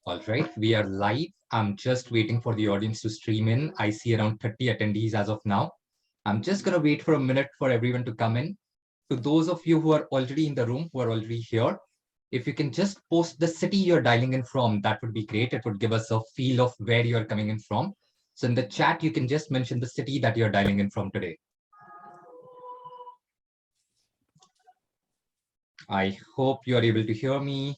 All right, we are live. I'm just waiting for the audience to stream in. I see around 30 attendees as of now. I'm just going to wait for a minute for everyone to come in. To those of you who are already in the room, who are already here, if you can just post the city you're dialing in from, that would be great. It would give us a feel of where you're coming in from. So in the chat, you can just mention the city that you're dialing in from today. I hope you are able to hear me.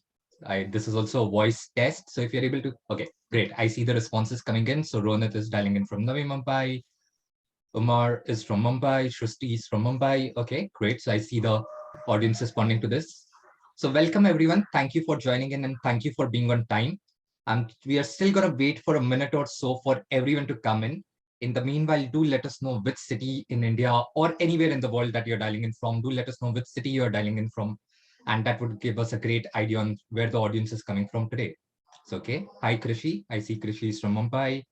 This is also a voice test. So if you're able to, okay, great. I see the responses coming in. So Ronit is dialing in from Navi Mumbai. Umar is from Mumbai. Shrusti is from Mumbai. Okay, great. So I see the audience responding to this. So welcome everyone. Thank you for joining in and thank you for being on time. And we are still going to wait for a minute or so for everyone to come in. In the meanwhile, do let us know which city in India or anywhere in the world that you're dialing in from. Do let us know which city you're dialing in from. And that would give us a great idea on where the audience is coming from today. So, okay. Hi, Krishi. I see Krishi is from Mumbai.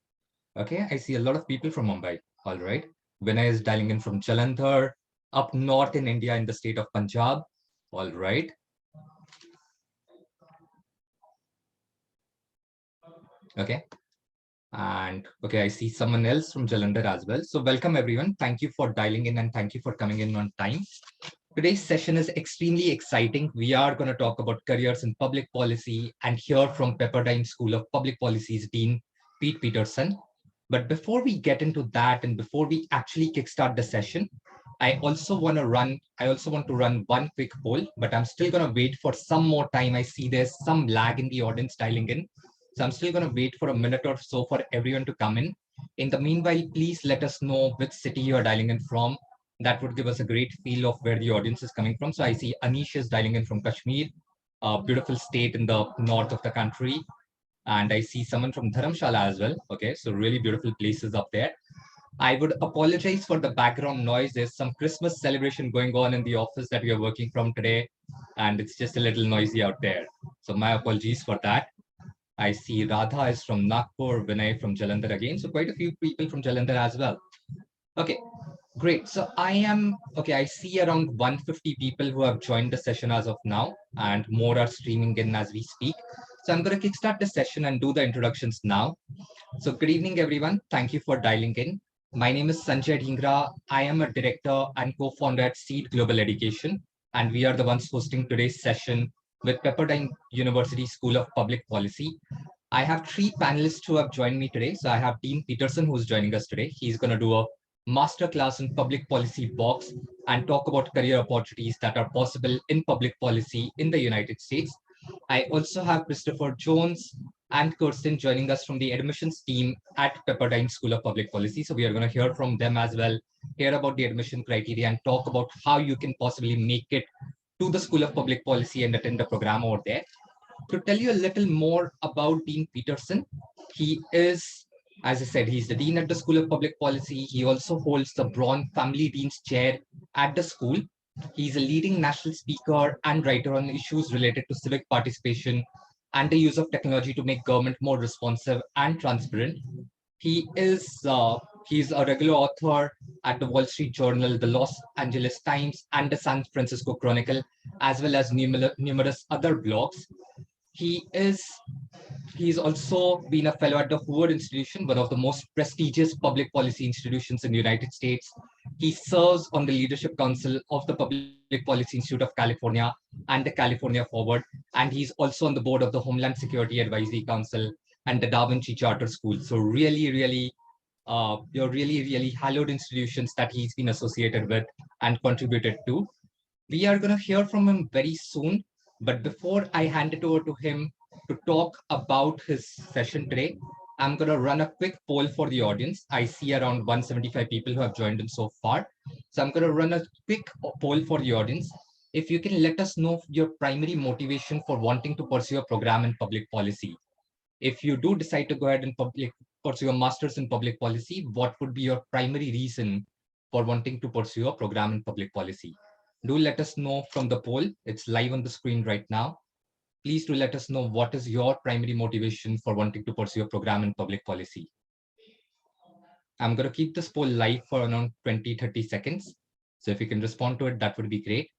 Okay. I see a lot of people from Mumbai. All right. Vinay is dialing in from Jalandhar, up north in India in the state of Punjab. All right. Okay. And okay, I see someone else from Jalandhar as well. So welcome everyone. Thank you for dialing in and thank you for coming in on time. Today's session is extremely exciting. We are going to talk about careers in public policy and hear from Pepperdine School of Public Policy's Dean, Pete Peterson. But before we get into that and before we actually kickstart the session, I also want to run one quick poll, but I'm still going to wait for some more time. I see there's some lag in the audience dialing in. So I'm still going to wait for a minute or so for everyone to come in. In the meanwhile, please let us know which city you are dialing in from. That would give us a great feel of where the audience is coming from. So I see Anish is dialing in from Kashmir, a beautiful state in the north of the country. And I see someone from Dharamshala as well. Okay, so really beautiful places up there. I would apologize for the background noise. There's some Christmas celebration going on in the office that we are working from today, and it's just a little noisy out there. So my apologies for that. I see Radha is from Nagpur, Vinay from Jalandhar again. So quite a few people from Jalandhar as well. Okay, great. So I see around 150 people who have joined the session as of now, and more are streaming in as we speak. So I'm going to kickstart the session and do the introductions now. So good evening, everyone. Thank you for dialing in. My name is Sanjay Dhingra. I am a director and co-founder at Seed Global Education, and we are the ones hosting today's session with Pepperdine University School of Public Policy. I have three panelists who have joined me today. So I have Dean Peterson, who's joining us today. He's going to do a masterclass in public policy box and talk about career opportunities that are possible in public policy in the United States. I also have Christopher Jones and Kirsten joining us from the admissions team at Pepperdine School of Public Policy. So we are going to hear from them as well, hear about the admission criteria and talk about how you can possibly make it to the School of Public Policy and attend the program over there. To tell you a little more about Dean Peterson, he is, as I said, he's the Dean at the School of Public Policy. He also holds the Braun Family Dean's Chair at the school. He's a leading national speaker and writer on issues related to civic participation and the use of technology to make government more responsive and transparent. He is he's a regular author at the Wall Street Journal, the Los Angeles Times, and the San Francisco Chronicle, as well as numerous other blogs. He is He's also been a fellow at the Hoover Institution, one of the most prestigious public policy institutions in the United States. He serves on the Leadership Council of the Public Policy Institute of California and the California Forward, and he's also on the board of the Homeland Security Advisory Council and the Da Vinci Charter School. So really hallowed institutions that he's been associated with and contributed to. We are going to hear from him very soon. But before I hand it over to him to talk about his session today, I'm going to run a quick poll for the audience. I see around 175 people who have joined in so far. So I'm going to run a quick poll for the audience. If you can let us know your primary motivation for wanting to pursue a program in public policy. If you do decide to go ahead and pursue a master's in public policy, what would be your primary reason for wanting to pursue a program in public policy? Do let us know from the poll. It's live on the screen right now. Please do let us know what is your primary motivation for wanting to pursue a program in public policy. I'm going to keep this poll live for around 20-30 seconds. So if you can respond to it, that would be great.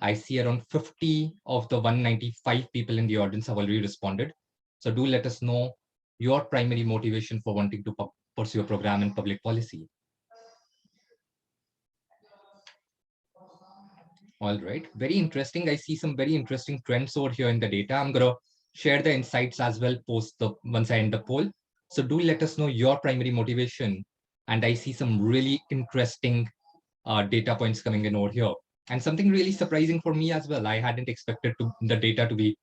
I see around 50 of the 195 people in the audience have already responded. So do let us know your primary motivation for wanting to pursue a program in public policy. All right, very interesting. I see some very interesting trends over here in the data. I'm going to share the insights as well once I end the poll. So do let us know your primary motivation. And I see some really interesting data points coming in over here. And something really surprising for me as well. I hadn't expected the data to be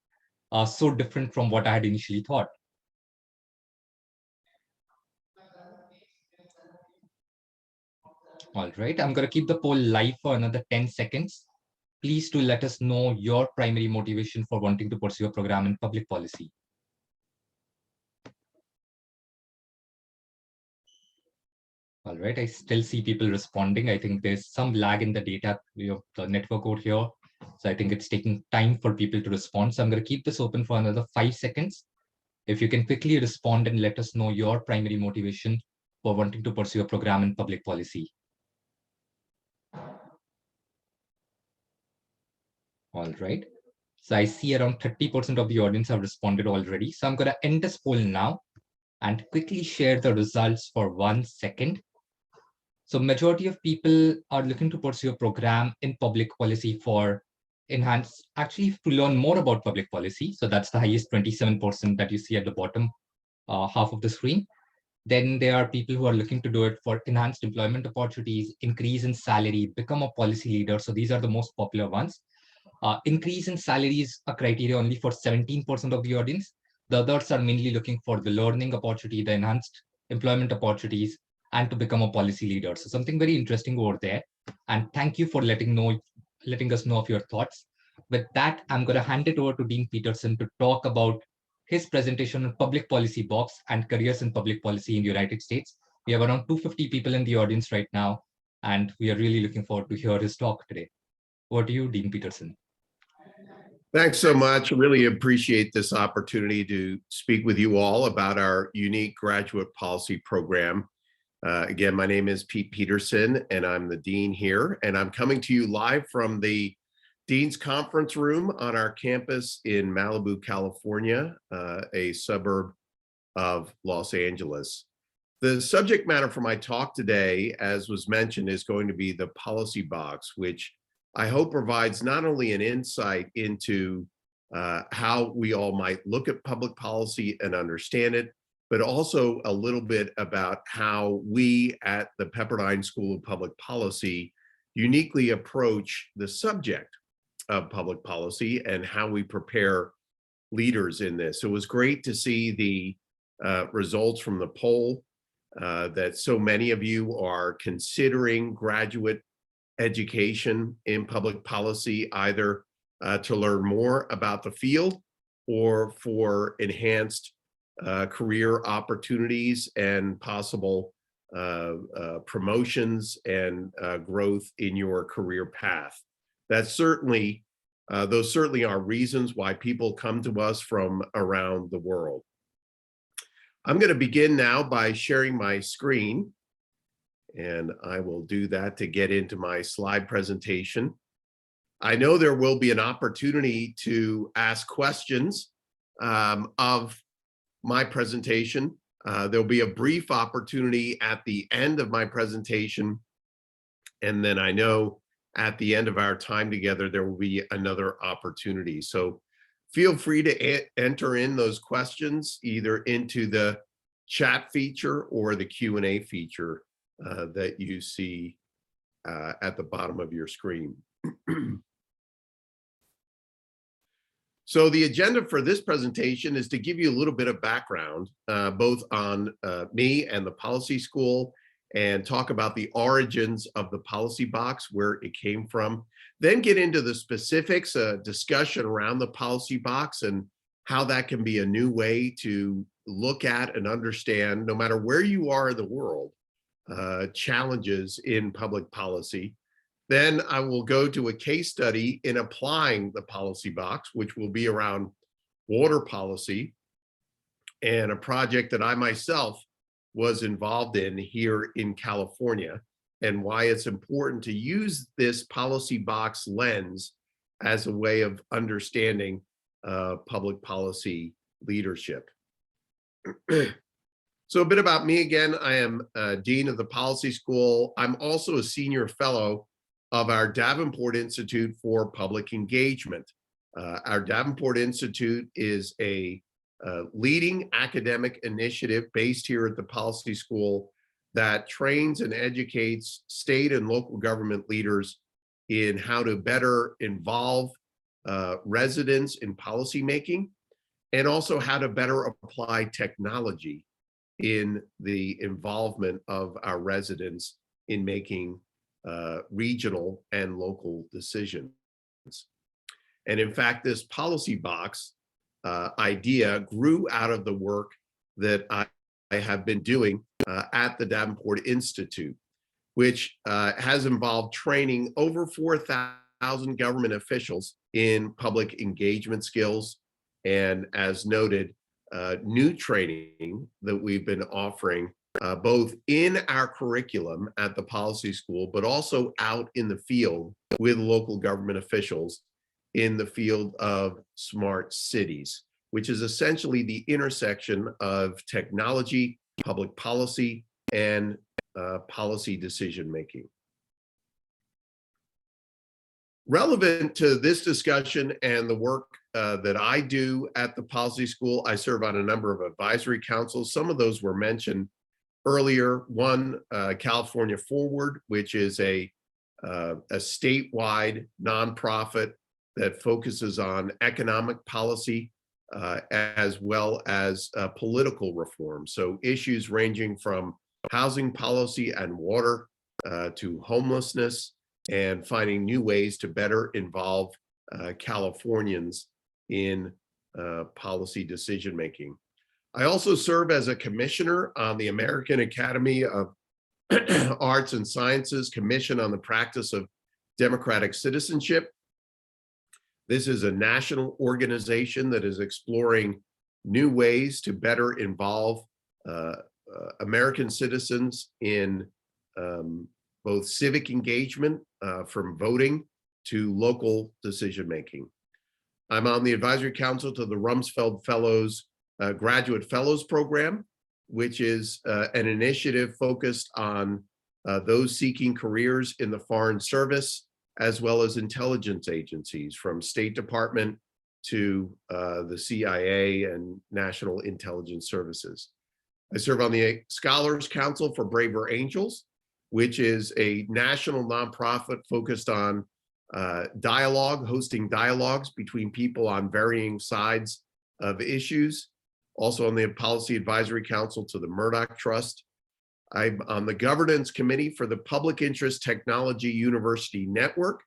so different from what I had initially thought. All right, I'm going to keep the poll live for another 10 seconds. Please do let us know your primary motivation for wanting to pursue a program in public policy. All right, I still see people responding. I think there's some lag in the data, the network out here. So I think it's taking time for people to respond. So I'm going to keep this open for another 5 seconds. If you can quickly respond and let us know your primary motivation for wanting to pursue a program in public policy. All right. So I see around 30% of the audience have responded already. So I'm going to end this poll now and quickly share the results for 1 second. So majority of people are looking to pursue a program in public policy for actually to learn more about public policy. So that's the highest 27% that you see at the bottom half of the screen. Then there are people who are looking to do it for enhanced employment opportunities, increase in salary, become a policy leader. So these are the most popular ones. Increase in salary is a criteria only for 17% of the audience. The others are mainly looking for the learning opportunity, the enhanced employment opportunities, and to become a policy leader. So something very interesting over there. And thank you for letting us know of your thoughts. With that, I'm going to hand it over to Dean Peterson to talk about his presentation on public policy box and careers in public policy in the United States. We have around 250 people in the audience right now, and we are really looking forward to hear his talk today. Over to you, Dean Peterson. Thanks so much. Really appreciate this opportunity to speak with you all about our unique graduate policy program. Again, my name is Pete Peterson, and I'm the dean here, and I'm coming to you live from the Dean's Conference Room on our campus in Malibu, California, a suburb of Los Angeles. The subject matter for my talk today, as was mentioned, is going to be the policy box, which I hope provides not only an insight into how we all might look at public policy and understand it, but also a little bit about how we at the Pepperdine School of Public Policy uniquely approach the subject of public policy and how we prepare leaders in this. So it was great to see the results from the poll that so many of you are considering graduate education in public policy, either to learn more about the field or for enhanced career opportunities and possible promotions and growth in your career path. Those certainly are reasons why people come to us from around the world. I'm going to begin now by sharing my screen, and I will do that to get into my slide presentation. I know there will be an opportunity to ask questions of my presentation. There'll be a brief opportunity at the end of my presentation, and then I know at the end of our time together, there will be another opportunity. So feel free to enter in those questions either into the chat feature or the Q&A feature that you see at the bottom of your screen. So the agenda for this presentation is to give you a little bit of background, both on me and the policy school, and talk about the origins of the policy box, where it came from, then get into the specifics, discussion around the policy box and how that can be a new way to look at and understand, no matter where you are in the world, challenges in public policy. Then I will go to a case study in applying the policy box, which will be around water policy, and a project that I myself was involved in here in California, and why it's important to use this policy box lens as a way of understanding public policy leadership. So a bit about me again. I am Dean of the Policy School. I'm also a senior fellow of our Davenport Institute for Public Engagement. Our Davenport Institute is a leading academic initiative based here at the Policy School that trains and educates state and local government leaders in how to better involve residents in policymaking, and also how to better apply technology in the involvement of our residents in making regional and local decisions. And in fact, this policy box idea grew out of the work that I have been doing at the Davenport Institute, which has involved training over 4,000 government officials in public engagement skills. And as noted, new training that we've been offering both in our curriculum at the Policy School, but also out in the field with local government officials in the field of smart cities, which is essentially the intersection of technology, public policy, and policy decision-making. Relevant to this discussion and the work that I do at the Policy School, I serve on a number of advisory councils. Some of those were mentioned earlier. One, California Forward, which is a statewide nonprofit that focuses on economic policy as well as political reform. So issues ranging from housing policy and water to homelessness, and finding new ways to better involve Californians in policy decision-making. I also serve as a commissioner on the American Academy of Arts and Sciences Commission on the Practice of Democratic Citizenship. This is a national organization that is exploring new ways to better involve American citizens in both civic engagement, from voting to local decision-making. I'm on the advisory council to the Rumsfeld Fellows Graduate Fellows Program, which is an initiative focused on those seeking careers in the Foreign Service, as well as intelligence agencies, from State Department to the CIA and National Intelligence Services. I serve on the Scholars Council for Braver Angels, which is a national nonprofit focused on dialogue, hosting dialogues between people on varying sides of issues. Also on the Policy Advisory Council to the Murdoch Trust. I'm on the governance committee for the Public Interest Technology University Network,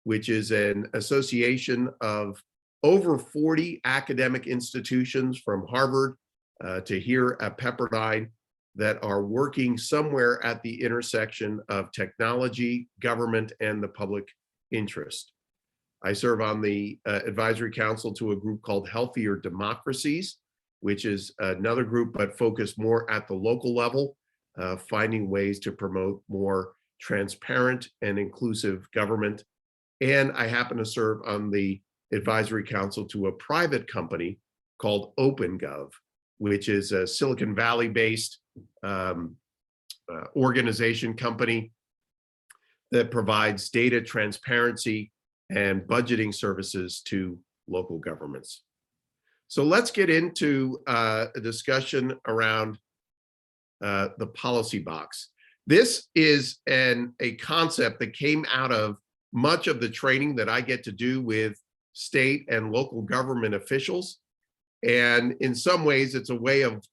which is an association of over 40 academic institutions from Harvard to here at Pepperdine that are working somewhere at the intersection of technology, government, and the public interest. I serve on the advisory council to a group called Healthier Democracies, which is another group but focused more at the local level, finding ways to promote more transparent and inclusive government. And I happen to serve on the advisory council to a private company called OpenGov, which is a Silicon Valley-based organization company that provides data transparency and budgeting services to local governments. So let's get into a discussion around the policy box. This is a concept that came out of much of the training that I get to do with state and local government officials. And in some ways, it's a way of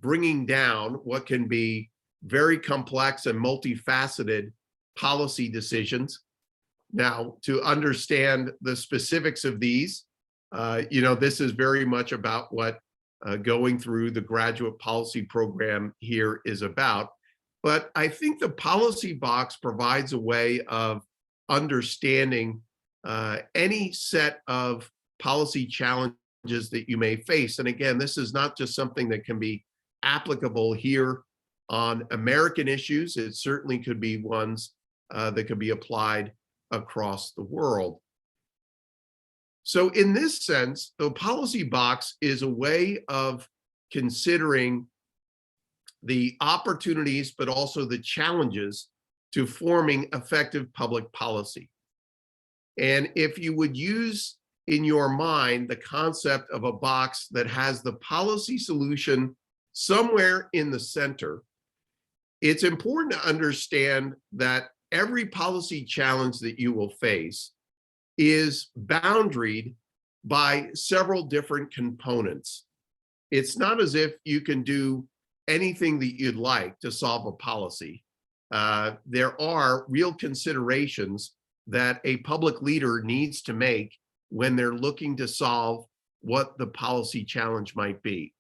bringing down what can be very complex and multifaceted policy decisions. Now, to understand the specifics of these, this is very much about what going through the graduate policy program here is about. But I think the policy box provides a way of understanding any set of policy challenges that you may face. And again, this is not just something that can be applicable here on American issues. It certainly could be ones that could be applied across the world. So in this sense, the policy box is a way of considering the opportunities, but also the challenges to forming effective public policy. And if you would use in your mind the concept of a box that has the policy solution somewhere in the center, it's important to understand that every policy challenge that you will face is boundaried by several different components. It's not as if you can do anything that you'd like to solve a policy. There are real considerations that a public leader needs to make when they're looking to solve what the policy challenge might be.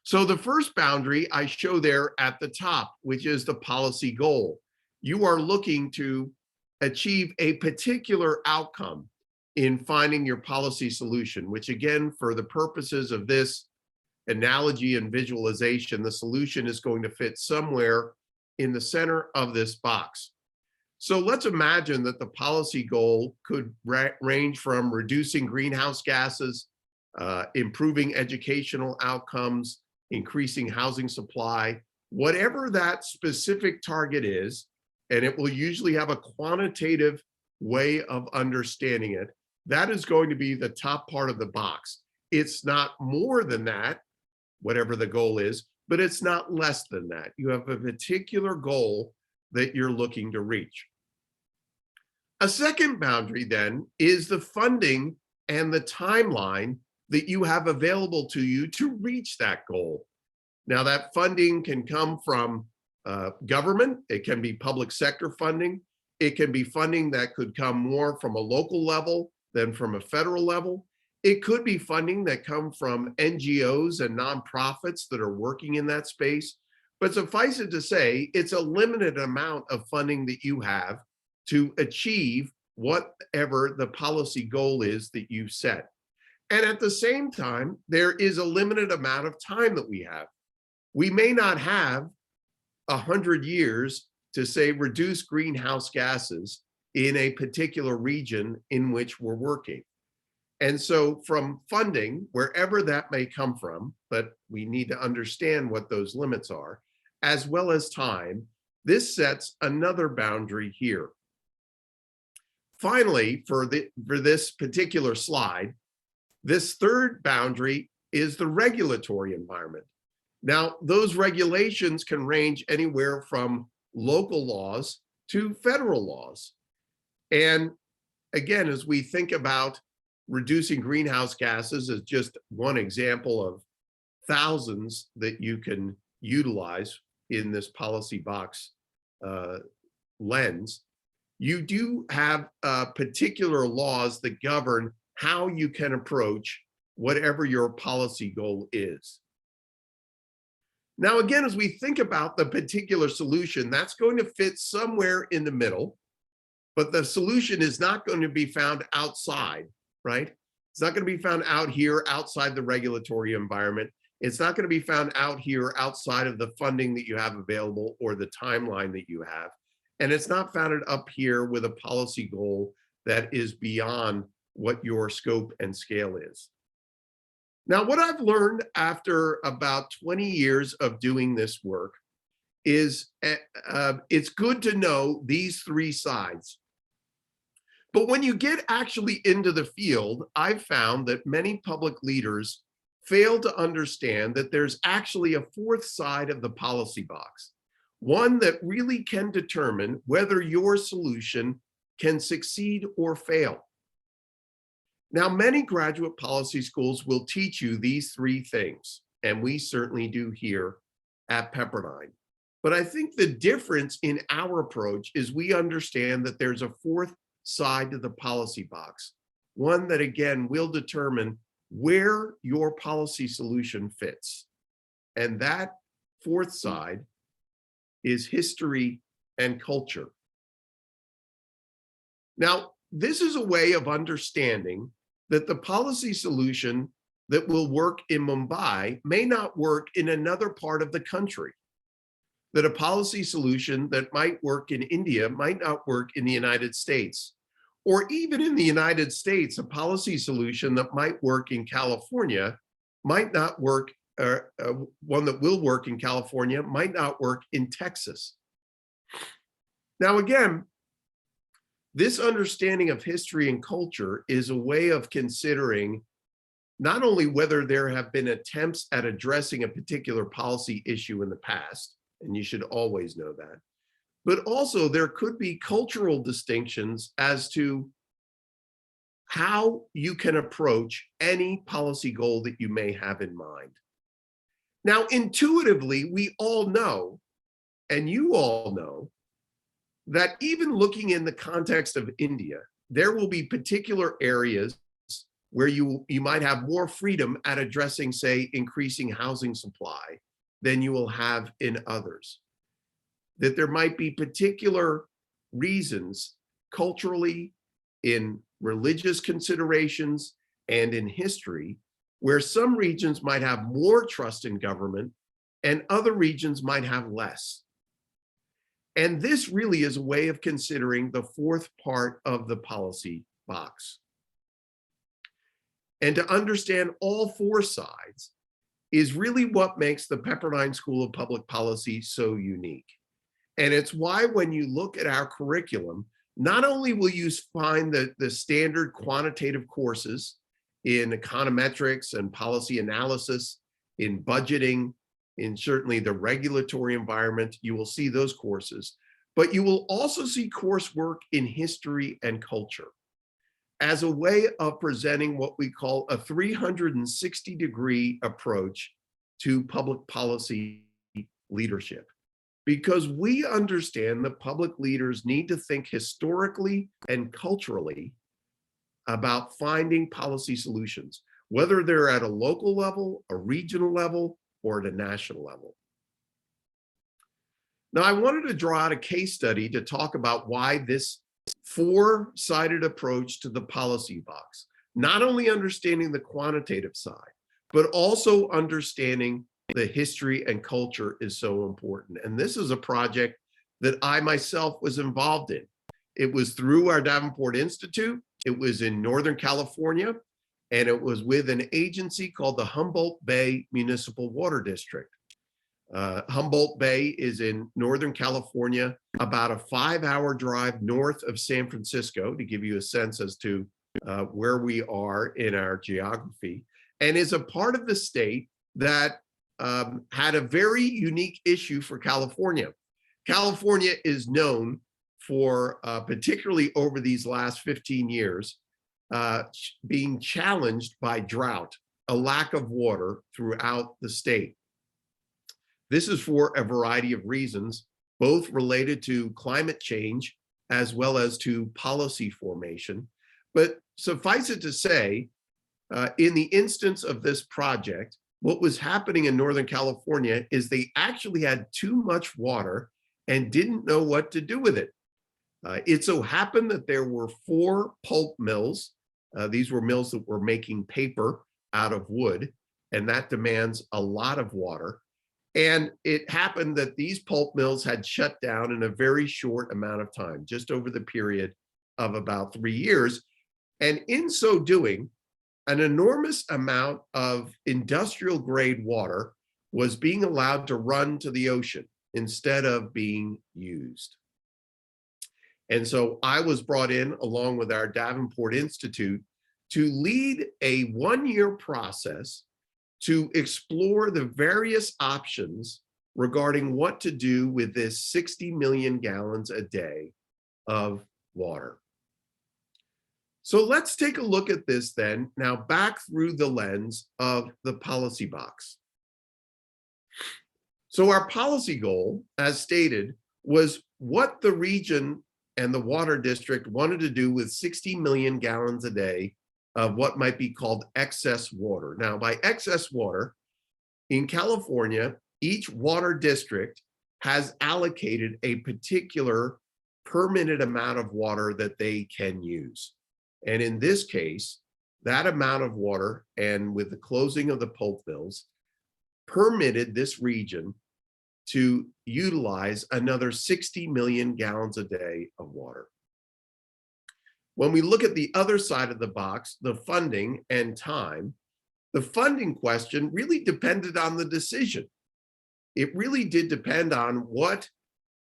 So the first boundary I show there at the top, which is the policy goal. You are looking to achieve a particular outcome in finding your policy solution, which again, for the purposes of this analogy and visualization, the solution is going to fit somewhere in the center of this box. So let's imagine that the policy goal could range from reducing greenhouse gases, improving educational outcomes, increasing housing supply, whatever that specific target is, and it will usually have a quantitative way of understanding it. That is going to be the top part of the box. It's not more than that, whatever the goal is, but it's not less than that. You have a particular goal that you're looking to reach. A second boundary then is the funding and the timeline that you have available to you to reach that goal. Now that funding can come from government, it can be public sector funding, it can be funding that could come more from a local level than from a federal level. It could be funding that come from NGOs and nonprofits that are working in that space. But suffice it to say, it's a limited amount of funding that you have to achieve whatever the policy goal is that you set. And at the same time, there is a limited amount of time that we have. We may not have 100 years to say reduce greenhouse gases in a particular region in which we're working. And so from funding, wherever that may come from, but we need to understand what those limits are, as well as time, this sets another boundary here. Finally, for this particular slide, this third boundary is the regulatory environment. Now, those regulations can range anywhere from local laws to federal laws. And again, as we think about reducing greenhouse gases as just one example of thousands that you can utilize in this policy box lens, you do have particular laws that govern how you can approach whatever your policy goal is. Now, again, as we think about the particular solution, that's going to fit somewhere in the middle, but the solution is not going to be found outside, right? It's not going to be found out here outside the regulatory environment. It's not going to be found out here outside of the funding that you have available or the timeline that you have. And it's not founded up here with a policy goal that is beyond what your scope and scale is. Now, what I've learned after about 20 years of doing this work is it's good to know these three sides. But when you get actually into the field, I've found that many public leaders fail to understand that there's actually a fourth side of the policy box, one that really can determine whether your solution can succeed or fail. Now, many graduate policy schools will teach you these three things, and we certainly do here at Pepperdine. But I think the difference in our approach is we understand that there's a fourth side to the policy box, one that again will determine where your policy solution fits. And that fourth side is history and culture. Now, this is a way of understanding that the policy solution that will work in Mumbai may not work in another part of the country. That a policy solution that might work in India might not work in the United States, Or even in the United States, a policy solution that might work in California might not work, one that will work in California might not work in Texas. Now, again, this understanding of history and culture is a way of considering not only whether there have been attempts at addressing a particular policy issue in the past, and you should always know that, but also there could be cultural distinctions as to how you can approach any policy goal that you may have in mind. Now, intuitively, we all know, and you all know, that even looking in the context of India, there will be particular areas where you might have more freedom at addressing, say, increasing housing supply than you will have in others. That there might be particular reasons culturally, in religious considerations, and in history, where some regions might have more trust in government and other regions might have less. And this really is a way of considering the fourth part of the policy box. And to understand all four sides is really what makes the Pepperdine School of Public Policy so unique. And it's why when you look at our curriculum, not only will you find the standard quantitative courses in econometrics and policy analysis, in budgeting, in certainly the regulatory environment, you will see those courses, but you will also see coursework in history and culture as a way of presenting what we call a 360-degree approach to public policy leadership. Because we understand that public leaders need to think historically and culturally about finding policy solutions, whether they're at a local level, a regional level, or at a national level. Now, I wanted to draw out a case study to talk about why this four-sided approach to the policy box, not only understanding the quantitative side, but also understanding the history and culture is so important. And this is a project that I myself was involved in. It was through our Davenport Institute. It was in Northern California, and it was with an agency called the Humboldt Bay Municipal Water District. Humboldt Bay is in Northern California, about a 5-hour drive north of San Francisco, to give you a sense as to where we are in our geography, and is a part of the state that had a very unique issue for California. California is known for, particularly over these last 15 years, being challenged by drought, a lack of water throughout the state. This is for a variety of reasons, both related to climate change as well as to policy formation. But suffice it to say, in the instance of this project, what was happening in Northern California is they actually had too much water and didn't know what to do with it. It so happened that there were 4 pulp mills. These were mills that were making paper out of wood, and that demands a lot of water. And it happened that these pulp mills had shut down in a very short amount of time, just over the period of about 3 years. And in so doing, an enormous amount of industrial grade water was being allowed to run to the ocean instead of being used. And so I was brought in along with our Davenport Institute to lead a 1-year process to explore the various options regarding what to do with this 60 million gallons a day of water. So let's take a look at this then, now back through the lens of the policy box. So our policy goal, as stated, was what the region and the water district wanted to do with 60 million gallons a day of what might be called excess water. Now, by excess water, in California, each water district has allocated a particular permitted amount of water that they can use. And in this case, that amount of water, and with the closing of the pulp mills, permitted this region to utilize another 60 million gallons a day of water. When we look at the other side of the box, the funding and time, the funding question really depended on the decision. It really did depend on what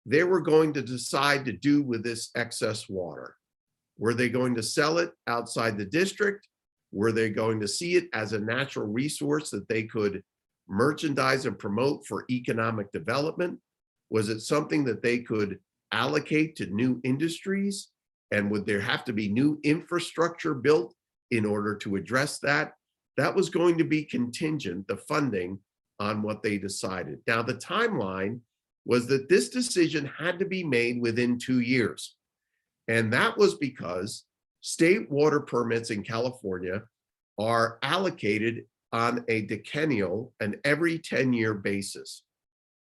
they were going to decide to do with this excess water. Were they going to sell it outside the district? Were they going to see it as a natural resource that they could merchandise and promote for economic development? Was it something that they could allocate to new industries? And would there have to be new infrastructure built in order to address that? That was going to be contingent, the funding, on what they decided. Now, the timeline was that this decision had to be made within 2 years. And that was because state water permits in California are allocated on a decennial, an every 10-year basis.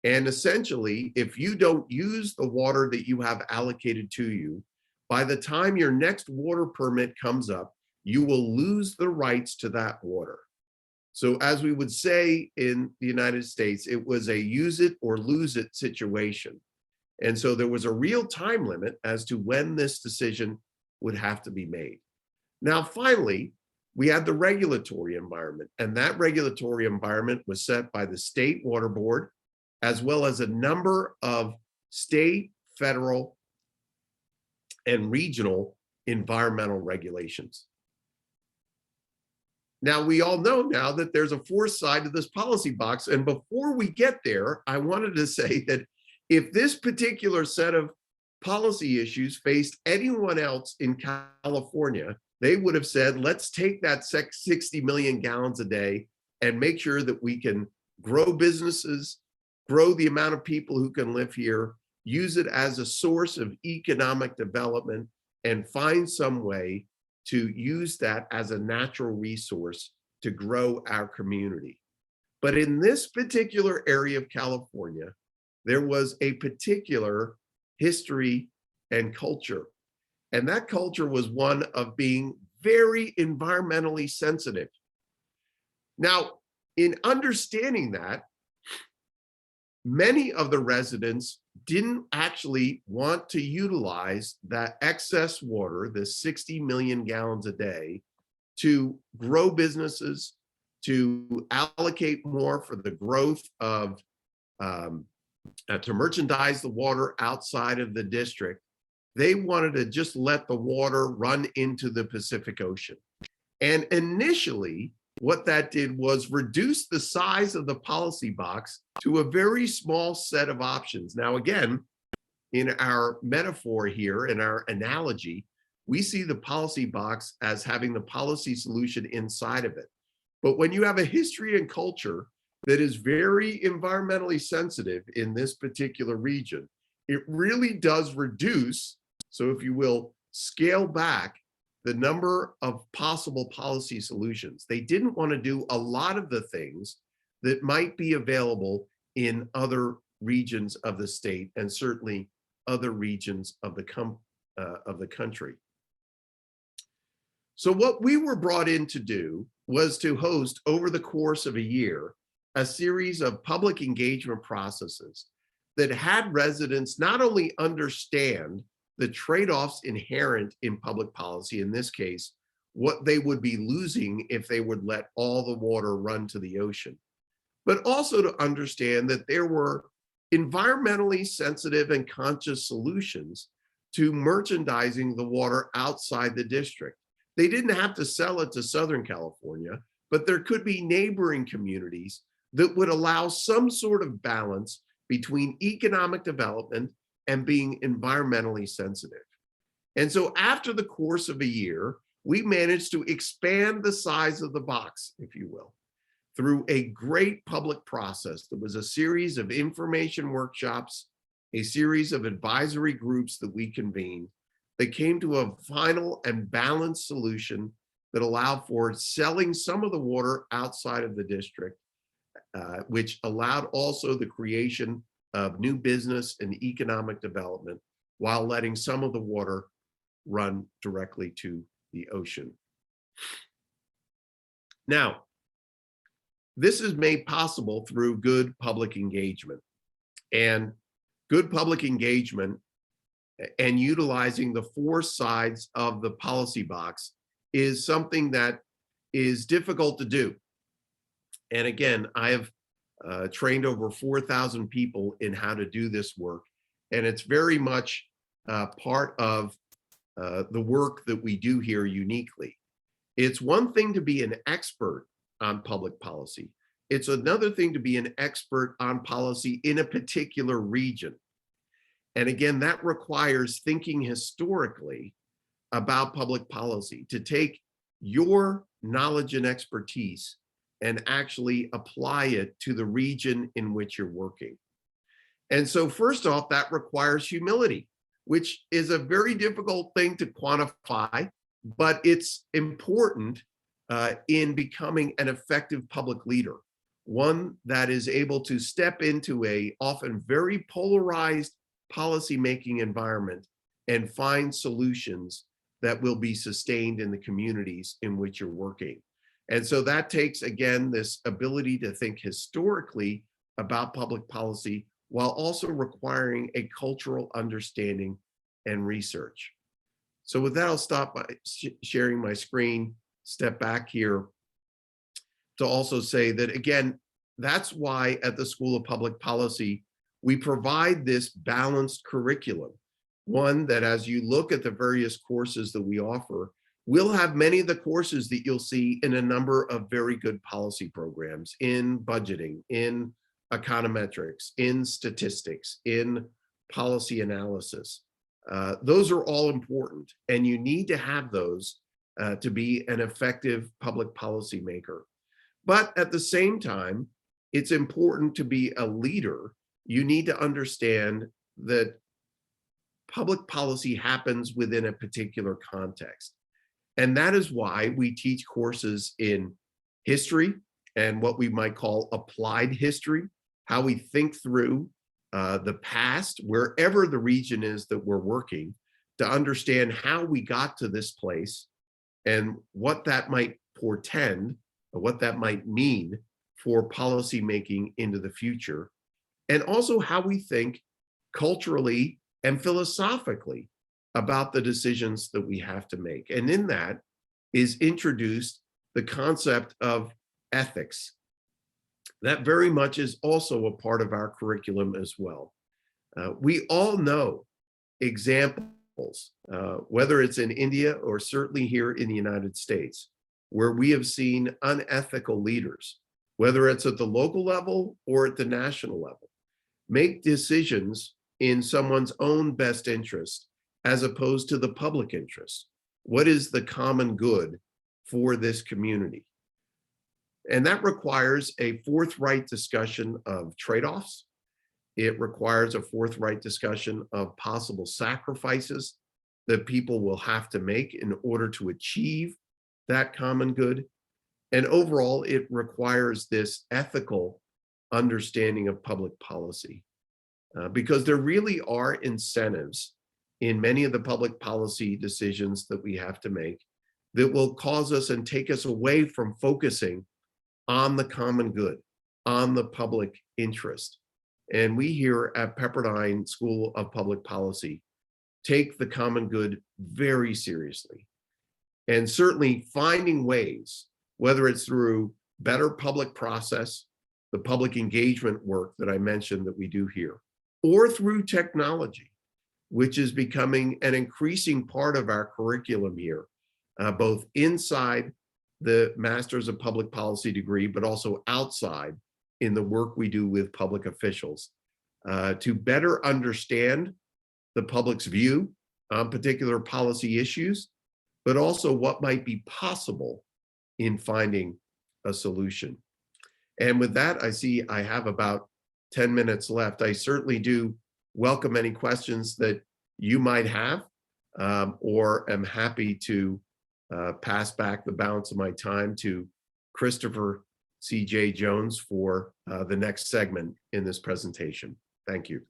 And essentially, if you don't use the water that you have allocated to you, by the time your next water permit comes up, you will lose the rights to that water. So as we would say in the United States, it was a use it or lose it situation. And so there was a real time limit as to when this decision would have to be made. Now, finally, we had the regulatory environment, and that regulatory environment was set by the State Water Board, as well as a number of state, federal, and regional environmental regulations. Now, we all know now that there's a fourth side to this policy box. And before we get there, I wanted to say that if this particular set of policy issues faced anyone else in California, they would have said, let's take that 60 million gallons a day and make sure that we can grow businesses, grow the amount of people who can live here, use it as a source of economic development, and find some way to use that as a natural resource to grow our community. But in this particular area of California, there was a particular history and culture. And that culture was one of being very environmentally sensitive. Now, in understanding that, many of the residents didn't actually want to utilize that excess water, the 60 million gallons a day, to grow businesses, to allocate more for the growth of, to merchandise the water outside of the district. They wanted to just let the water run into the Pacific Ocean. And initially, what that did was reduce the size of the policy box to a very small set of options. Now, again, in our metaphor here, in our analogy, we see the policy box as having the policy solution inside of it. But when you have a history and culture that is very environmentally sensitive in this particular region, it really does reduce, so if you will, scale back the number of possible policy solutions. They didn't want to do a lot of the things that might be available in other regions of the state, and certainly other regions of the country. So what we were brought in to do was to host, over the course of a year, a series of public engagement processes that had residents not only understand the trade-offs inherent in public policy, in this case, what they would be losing if they would let all the water run to the ocean, but also to understand that there were environmentally sensitive and conscious solutions to merchandising the water outside the district. They didn't have to sell it to Southern California, but there could be neighboring communities that would allow some sort of balance between economic development and being environmentally sensitive. And so after the course of a year, we managed to expand the size of the box, if you will, through a great public process. There was a series of information workshops, a series of advisory groups that we convened that came to a final and balanced solution that allowed for selling some of the water outside of the district, which allowed also the creation of new business and economic development while letting some of the water run directly to the ocean. Now, this is made possible through good public engagement. And good public engagement and utilizing the four sides of the policy box is something that is difficult to do. And again, I have trained over 4,000 people in how to do this work. And it's very much part of the work that we do here uniquely. It's one thing to be an expert on public policy. It's another thing to be an expert on policy in a particular region. And again, that requires thinking historically about public policy, to take your knowledge and expertise and actually apply it to the region in which you're working. And so first off, that requires humility, which is a very difficult thing to quantify, but it's important in becoming an effective public leader, one that is able to step into a often very polarized policymaking environment and find solutions that will be sustained in the communities in which you're working. And so that takes, again, this ability to think historically about public policy while also requiring a cultural understanding and research. So with that, I'll stop by sharing my screen, step back here to also say that, again, that's why at the School of Public Policy, we provide this balanced curriculum, one that as you look at the various courses that we offer, we'll have many of the courses that you'll see in a number of very good policy programs in budgeting, in econometrics, in statistics, in policy analysis. Those are all important, and you need to have those to be an effective public policy maker. But at the same time, it's important to be a leader. You need to understand that public policy happens within a particular context. And that is why we teach courses in history and what we might call applied history, how we think through the past, wherever the region is that we're working, to understand how we got to this place and what that might portend, or what that might mean for policy making into the future, and also how we think culturally and philosophically about the decisions that we have to make. And in that is introduced the concept of ethics. That very much is also a part of our curriculum as well. We all know examples, whether it's in India or certainly here in the United States, where we have seen unethical leaders, whether it's at the local level or at the national level, make decisions in someone's own best interest as opposed to the public interest. What is the common good for this community? And that requires a forthright discussion of trade-offs. It requires a forthright discussion of possible sacrifices that people will have to make in order to achieve that common good. And overall, it requires this ethical understanding of public policy, because there really are incentives in many of the public policy decisions that we have to make that will cause us and take us away from focusing on the common good, on the public interest. And we here at Pepperdine School of Public Policy take the common good very seriously. And certainly finding ways, whether it's through better public process, the public engagement work that I mentioned that we do here, or through technology, which is becoming an increasing part of our curriculum here, both inside the Masters of Public Policy degree, but also outside in the work we do with public officials, to better understand the public's view on particular policy issues, but also what might be possible in finding a solution. And with that, I see I have about 10 minutes left. I certainly do welcome any questions that you might have, or am happy to pass back the balance of my time to Christopher C.J. Jones for the next segment in this presentation. Thank you.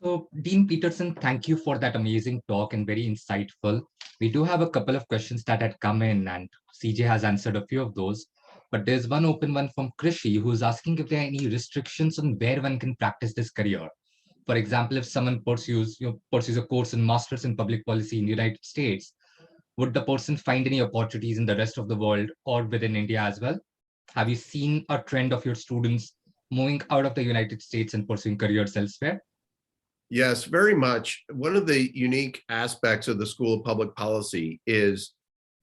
So Dean Peterson, thank you for that amazing talk and very insightful. We do have a couple of questions that had come in, and CJ has answered a few of those. But there's one open one from Krishi, who's asking if there are any restrictions on where one can practice this career. For example, if someone pursues a course in Masters in Public Policy in the United States, would the person find any opportunities in the rest of the world or within India as well? Have you seen a trend of your students moving out of the United States and pursuing careers elsewhere? Yes, very much. One of the unique aspects of the School of Public Policy is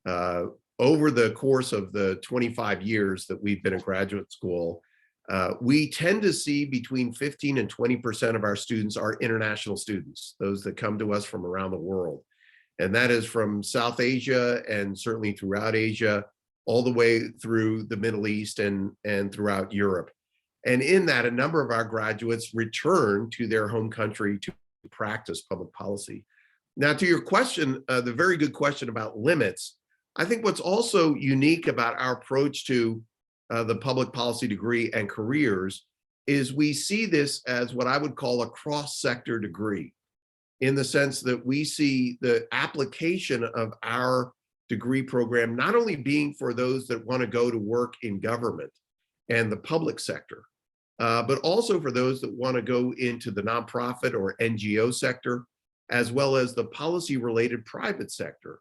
uh, over the course of the 25 years that we've been a graduate school, we tend to see between 15 and 20% of our students are international students, those that come to us from around the world. And that is from South Asia and certainly throughout Asia, all the way through the Middle East and throughout Europe. And in that, a number of our graduates return to their home country to practice public policy. Now, to your question, the very good question about limits, I think what's also unique about our approach to the public policy degree and careers is we see this as what I would call a cross-sector degree, in the sense that we see the application of our degree program not only being for those that want to go to work in government and the public sector, but also for those that want to go into the nonprofit or NGO sector, as well as the policy-related private sector.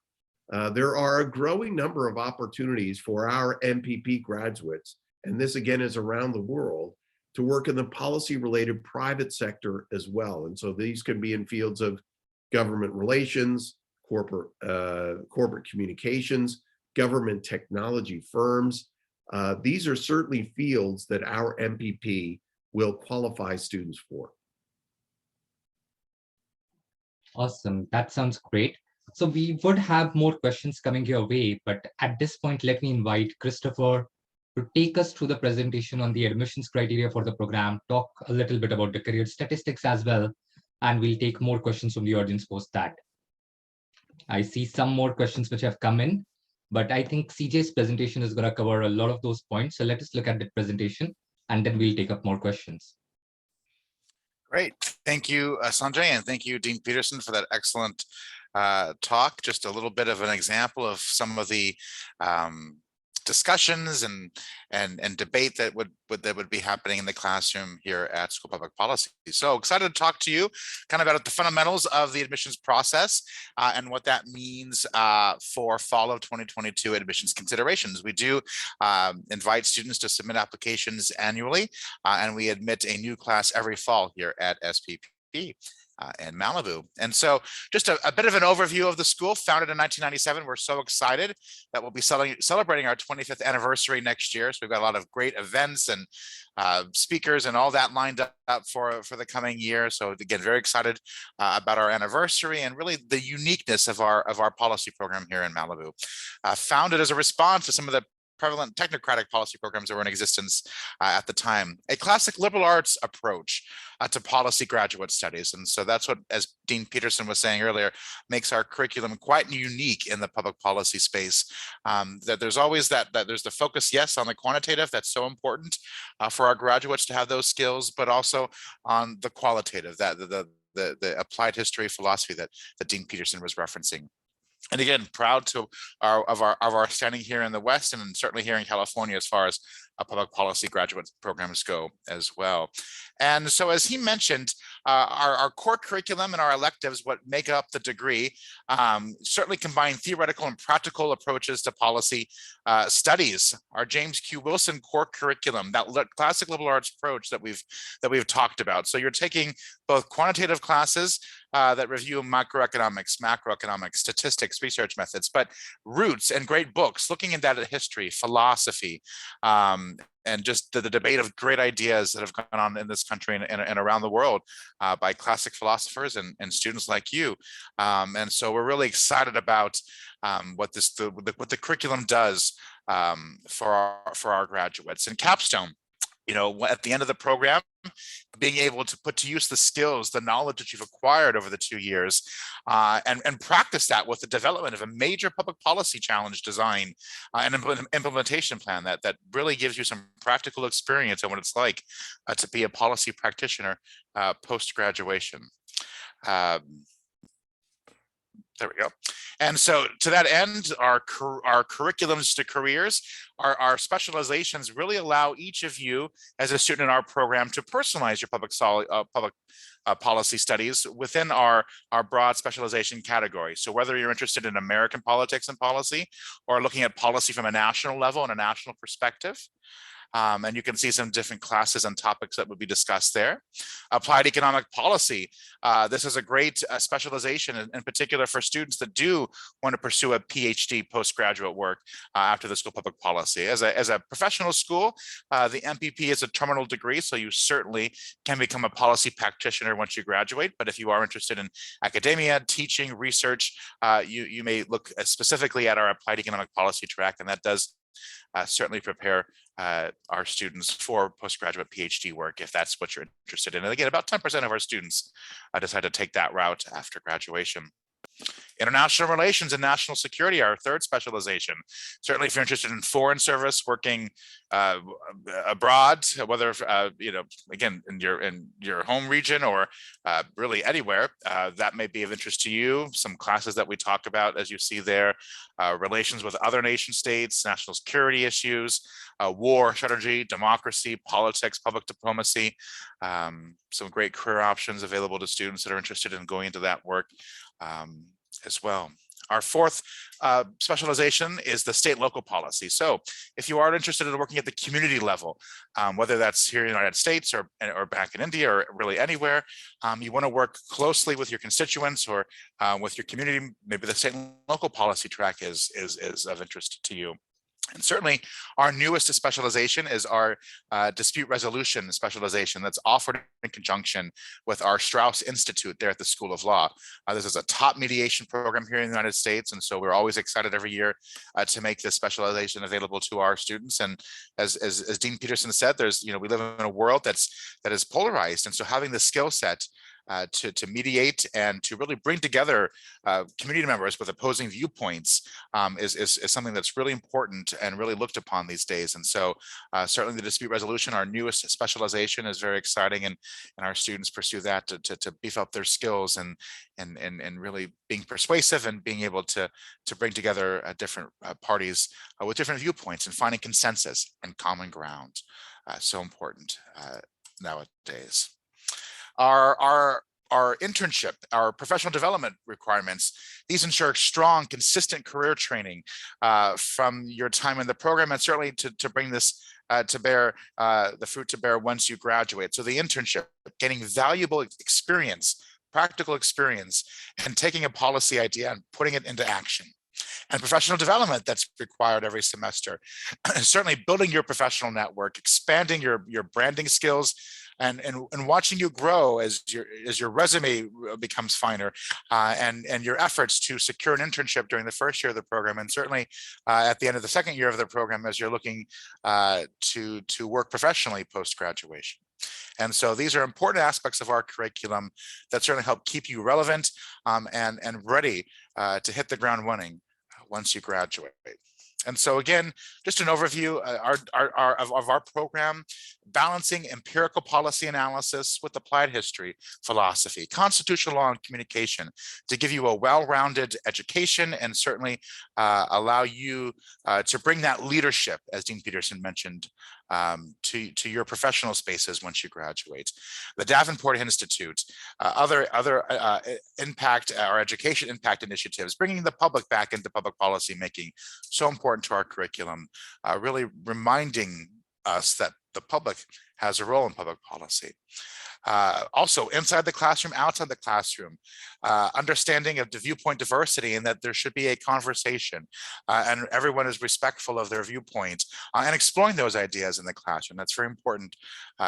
There are a growing number of opportunities for our MPP graduates, and this again is around the world, to work in the policy-related private sector as well. And so these can be in fields of government relations, corporate communications, government technology firms. These are certainly fields that our MPP will qualify students for. Awesome. That sounds great. So we would have more questions coming your way, but at this point, let me invite Christopher to take us through the presentation on the admissions criteria for the program, talk a little bit about the career statistics as well, and we'll take more questions from the audience post that. I see some more questions which have come in, but I think CJ's presentation is going to cover a lot of those points. So let us look at the presentation and then we'll take up more questions. Great. Thank you, Sanjay, and thank you, Dean Peterson, for that excellent talk. Just a little bit of an example of some of the discussions and debate that would be happening in the classroom here at School of Public Policy. So excited to talk to you kind of about the fundamentals of the admissions process and what that means for fall of 2022 admissions considerations. We do invite students to submit applications annually, and we admit a new class every fall here at SPP. In Malibu. And so just a bit of an overview of the school. Founded in 1997, we're so excited that we'll be celebrating our 25th anniversary next year. So we've got a lot of great events and speakers and all that lined up for the coming year. So again, very excited about our anniversary and really the uniqueness of our policy program here in Malibu. Founded as a response to some of the prevalent technocratic policy programs that were in existence at the time, a classic liberal arts approach to policy graduate studies. And so that's what, as Dean Peterson was saying earlier, makes our curriculum quite unique in the public policy space. That there's always there's the focus, yes, on the quantitative, that's so important for our graduates to have those skills, but also on the qualitative, that the applied history philosophy that Dean Peterson was referencing. And again, proud of our standing here in the West and certainly here in California as far as public policy graduate programs go as well. And so, as he mentioned, our core curriculum and our electives, what make up the degree, certainly combine theoretical and practical approaches to policy studies. Our James Q. Wilson core curriculum, that classic liberal arts approach that we've talked about. So you're taking both quantitative classes that review macroeconomics, statistics, research methods, but roots and great books, looking at that history, philosophy, and just the debate of great ideas that have gone on in this country and around the world by classic philosophers and students like you. And so we're really excited about what the curriculum does for our graduates. And capstone, at the end of the program, being able to put to use the skills, the knowledge that you've acquired over the 2 years, and practice that with the development of a major public policy challenge design and implementation plan that really gives you some practical experience on what it's like to be a policy practitioner post-graduation. There we go. And so to that end, our curriculums to careers, our specializations really allow each of you as a student in our program to personalize your public policy studies within our broad specialization category. So whether you're interested in American politics and policy, or looking at policy from a national level and a national perspective, and you can see some different classes and topics that would be discussed there. Applied economic policy. This is a great specialization in particular for students that do want to pursue a PhD postgraduate work after the School of Public Policy. As a professional school, the MPP is a terminal degree, so you certainly can become a policy practitioner once you graduate. But if you are interested in academia, teaching, research, you may look specifically at our applied economic policy track, and that does certainly prepare our students for postgraduate PhD work, if that's what you're interested in. And again, about 10% of our students decide to take that route after graduation. International relations and national security, our third specialization. Certainly, if you're interested in foreign service, working abroad, whether again in your home region or really anywhere, that may be of interest to you. Some classes that we talk about, as you see there, relations with other nation states, national security issues, war strategy, democracy, politics, public diplomacy. Some great career options available to students that are interested in going into that work as well. Our fourth specialization is the state local policy. So if you are interested in working at the community level, whether that's here in the United States or back in India or really anywhere, you want to work closely with your constituents or with your community, maybe the state and local policy track is of interest to you. And certainly our newest specialization is our dispute resolution specialization that's offered in conjunction with our Strauss Institute there at the School of Law. This is a top mediation program here in the United States. And so we're always excited every year to make this specialization available to our students. And as Dean Peterson said, we live in a world that is polarized. And so having the skill set to mediate and to really bring together community members with opposing viewpoints is something that's really important and really looked upon these days. And so certainly the dispute resolution, our newest specialization, is very exciting, and our students pursue that to beef up their skills and really being persuasive and being able to bring together different parties with different viewpoints and finding consensus and common ground. So important nowadays. Our internship, our professional development requirements, these ensure strong, consistent career training from your time in the program, and certainly to bring this to bear, the fruit to bear once you graduate. So the internship, getting valuable experience, practical experience, and taking a policy idea and putting it into action. And professional development that's required every semester. Certainly building your professional network, expanding your branding skills, and watching you grow as your resume becomes finer, and your efforts to secure an internship during the first year of the program, and certainly at the end of the second year of the program as you're looking to work professionally post-graduation. And so these are important aspects of our curriculum that certainly help keep you relevant and ready to hit the ground running once you graduate. And so again, just an overview of our program, balancing empirical policy analysis with applied history, philosophy, constitutional law, and communication to give you a well-rounded education and certainly allow you to bring that leadership, as Dean Peterson mentioned, to your professional spaces once you graduate. The Davenport Institute, other impact or education impact initiatives, bringing the public back into public policy making, so important to our curriculum, really reminding us that the public has a role in public policy. Also inside the classroom, outside the classroom, understanding of the viewpoint diversity and that there should be a conversation and everyone is respectful of their viewpoint and exploring those ideas in the classroom. That's very important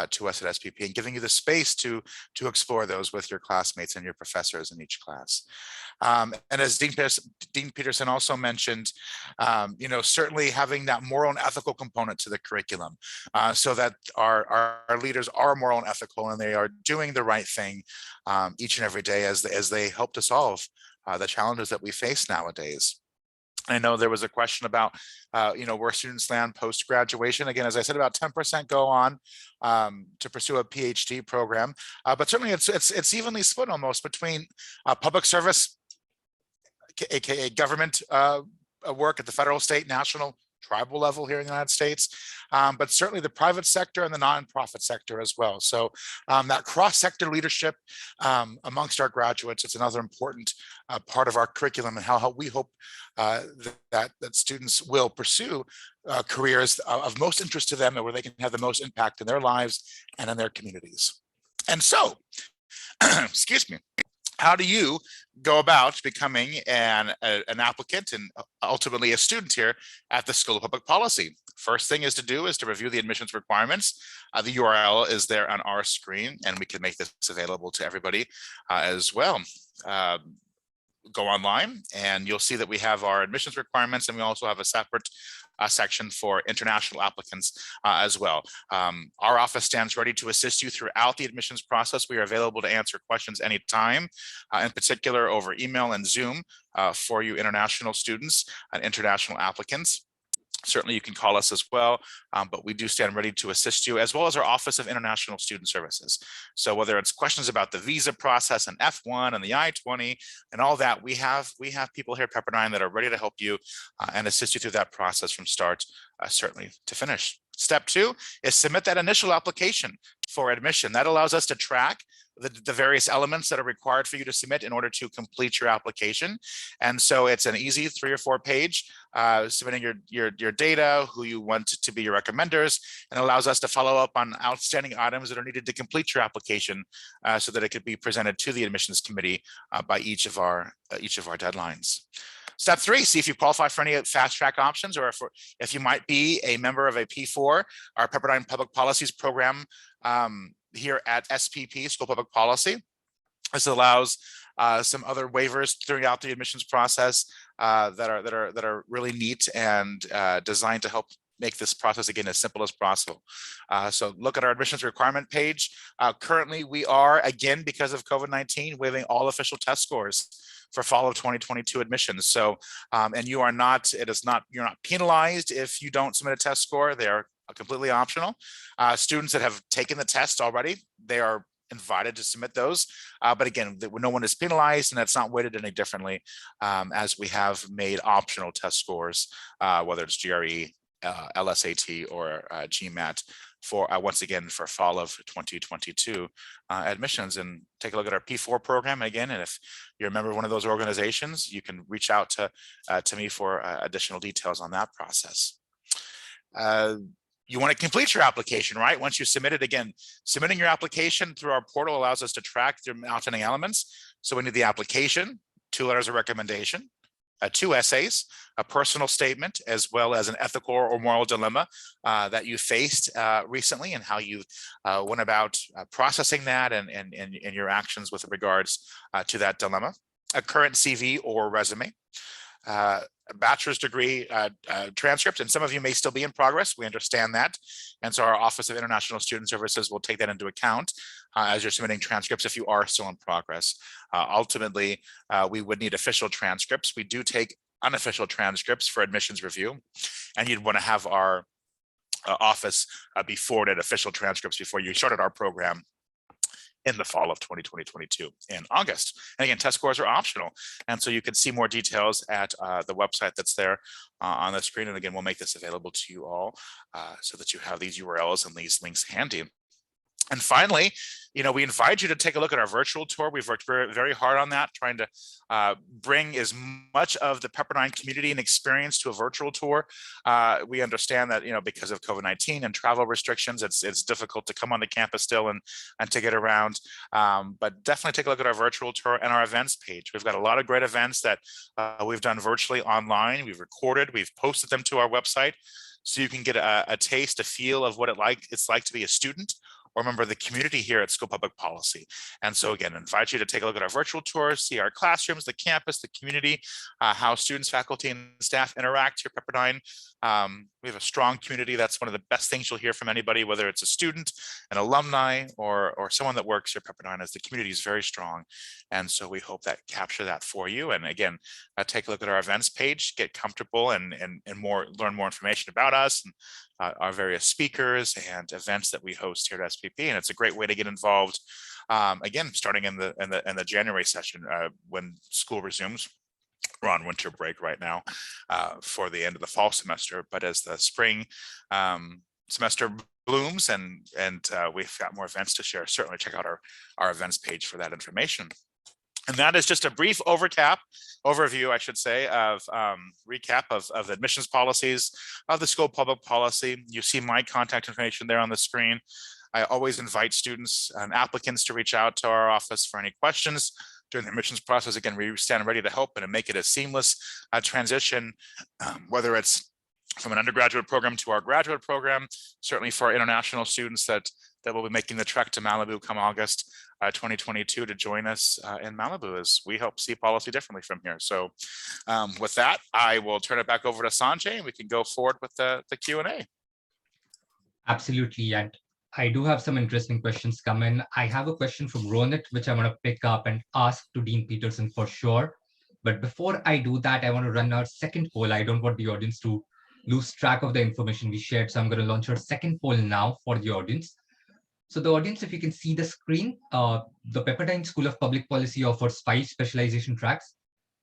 to us at SPP, and giving you the space to explore those with your classmates and your professors in each class. And as Dean Peterson also mentioned, certainly having that moral and ethical component to the curriculum so that our leaders are moral and ethical and they are doing the right thing each and every day as they help to solve the challenges that we face nowadays. I know there was a question about, where students land post-graduation. Again, as I said, about 10% go on to pursue a PhD program, but certainly it's evenly split almost between public service AKA government work at the federal, state, national, tribal level here in the United States, but certainly the private sector and the nonprofit sector as well. So that cross-sector leadership amongst our graduates, it's another important part of our curriculum, and how we hope that students will pursue careers of most interest to them, and where they can have the most impact in their lives and in their communities. And so, excuse me, how do you go about becoming an applicant and ultimately a student here at the School of Public Policy? First thing is to review the admissions requirements. The URL is there on our screen, and we can make this available to everybody as well. Go online and you'll see that we have our admissions requirements, and we also have a separate section for international applicants as well. Our office stands ready to assist you throughout the admissions process. We are available to answer questions anytime, in particular over email and Zoom for you international students and international applicants. Certainly you can call us as well, but we do stand ready to assist you, as well as our Office of International Student Services. So whether it's questions about the visa process and F1 and the I-20 and all that, we have people here at Pepperdine that are ready to help you and assist you through that process from start, certainly to finish. Step 2 is submit that initial application for admission. That allows us to track the various elements that are required for you to submit in order to complete your application. And so it's an easy 3 or 4 page submitting your data, who you want to be your recommenders, and allows us to follow up on outstanding items that are needed to complete your application so that it could be presented to the admissions committee by each of our deadlines. Step 3, see if you qualify for any fast track options, or if you might be a member of a P4, our Pepperdine Public Policies program here at SPP, School of Public Policy. This allows some other waivers throughout the admissions process that are really neat and designed to help make this process, again, as simple as possible. So look at our admissions requirement page. Currently, we are, again, because of COVID-19, waiving all official test scores for fall of 2022 admissions. So, and you're not penalized if you don't submit a test score. They are completely optional. Students that have taken the test already, they are invited to submit those. But again, no one is penalized, and that's not weighted any differently, as we have made optional test scores, whether it's GRE, LSAT, or GMAT, for once again for fall of 2022 admissions. And take a look at our P4 program again. And if you're a member of one of those organizations, you can reach out to me for additional details on that process. You want to complete your application, right? Once you submit it, again, submitting your application through our portal allows us to track the outstanding elements. So we need the application, 2 letters of recommendation, 2 essays, a personal statement, as well as an ethical or moral dilemma that you faced recently, and how you went about processing that and your actions with regards to that dilemma, a current CV or resume, a bachelor's degree transcript, and some of you may still be in progress. We understand that. And so our Office of International Student Services will take that into account as you're submitting transcripts if you are still in progress. Ultimately, we would need official transcripts. We do take unofficial transcripts for admissions review, and you'd want to have our office be forwarded official transcripts before you started our program in the fall of 2022 in August. And again, test scores are optional. And so you can see more details at the website that's there on the screen. And again, we'll make this available to you all so that you have these URLs and these links handy. And finally, we invite you to take a look at our virtual tour. We've worked very, very hard on that, trying to bring as much of the Pepperdine community and experience to a virtual tour. We understand that, because of COVID-19 and travel restrictions, it's difficult to come onto campus still and to get around. But definitely take a look at our virtual tour and our events page. We've got a lot of great events that we've done virtually online. We've recorded, we've posted them to our website, so you can get a taste, a feel of what it's like to be a student or member of the community here at School of Public Policy. And so again, I invite you to take a look at our virtual tour, see our classrooms, the campus, the community, how students, faculty, and staff interact here at Pepperdine. We have a strong community. That's one of the best things you'll hear from anybody, whether it's a student, an alumni, or someone that works here at Pepperdine, as the community is very strong. And so we hope that capture that for you. And again, take a look at our events page, get comfortable and learn more information about us and our various speakers and events that we host here at SPP. And it's a great way to get involved. Again, starting in the January session when school resumes. we're on winter break right now for the end of the fall semester, but as the spring semester blooms and we've got more events to share, certainly check out our events page for that information. And that is just a brief overview, I should say, of recap of admissions policies of the School of Public Policy. You see my contact information there on the screen. I always invite students and applicants to reach out to our office for any questions during the admissions process. Again, we stand ready to help and make it a seamless transition, whether it's from an undergraduate program to our graduate program, certainly for our international students that will be making the trek to Malibu come August 2022 to join us in Malibu as we help see policy differently from here. So with that, I will turn it back over to Sanjay and we can go forward with the Q&A. Absolutely. And I do have some interesting questions come in. I have a question from Ronit, which I want to pick up and ask to Dean Peterson for sure. But before I do that, I want to run our second poll. I don't want the audience to lose track of the information we shared. So I'm going to launch our second poll now for the audience. So the audience, if you can see the screen, the Pepperdine School of Public Policy offers 5 specialization tracks.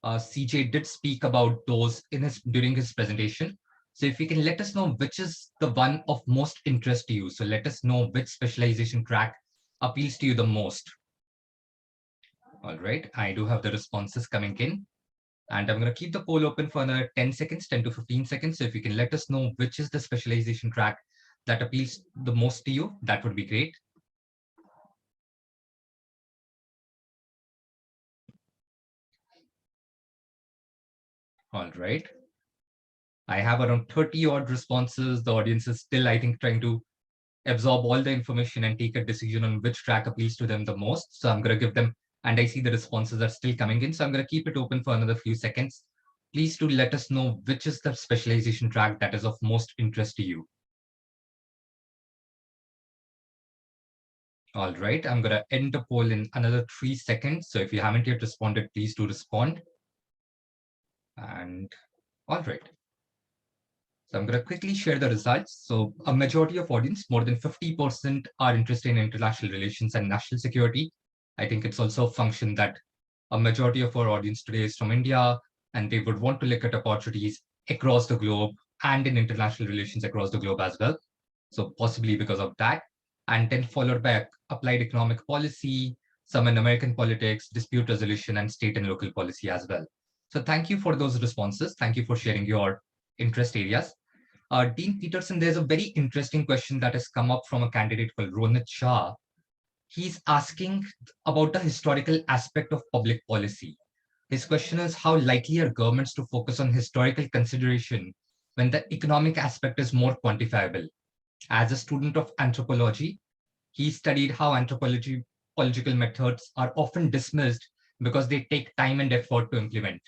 CJ did speak about those during his presentation. So if you can let us know which is the one of most interest to you. So let us know which specialization track appeals to you the most. All right, I do have the responses coming in. And I'm going to keep the poll open for another 10 seconds, 10 to 15 seconds. So if you can let us know which is the specialization track that appeals the most to you, that would be great. All right. I have around 30 odd responses. The audience is still, I think, trying to absorb all the information and take a decision on which track appeals to them the most. So I'm going to give them, and I see the responses are still coming in. So I'm going to keep it open for another few seconds. Please do let us know which is the specialization track that is of most interest to you. All right, I'm going to end the poll in another 3 seconds. So if you haven't yet responded, please do respond. And all right. So I'm going to quickly share the results. So a majority of audience, more than 50% are interested in international relations and national security. I think it's also a function that a majority of our audience today is from India, and they would want to look at opportunities across the globe and in international relations across the globe as well. So possibly because of that. And then followed by applied economic policy, some in American politics, dispute resolution, and state and local policy as well. So thank you for those responses. Thank you for sharing your interest areas. Dean Peterson, there's a very interesting question that has come up from a candidate called Ronit Shah. He's asking about the historical aspect of public policy. His question is, how likely are governments to focus on historical consideration when the economic aspect is more quantifiable? As a student of anthropology, he studied how anthropological methods are often dismissed because they take time and effort to implement.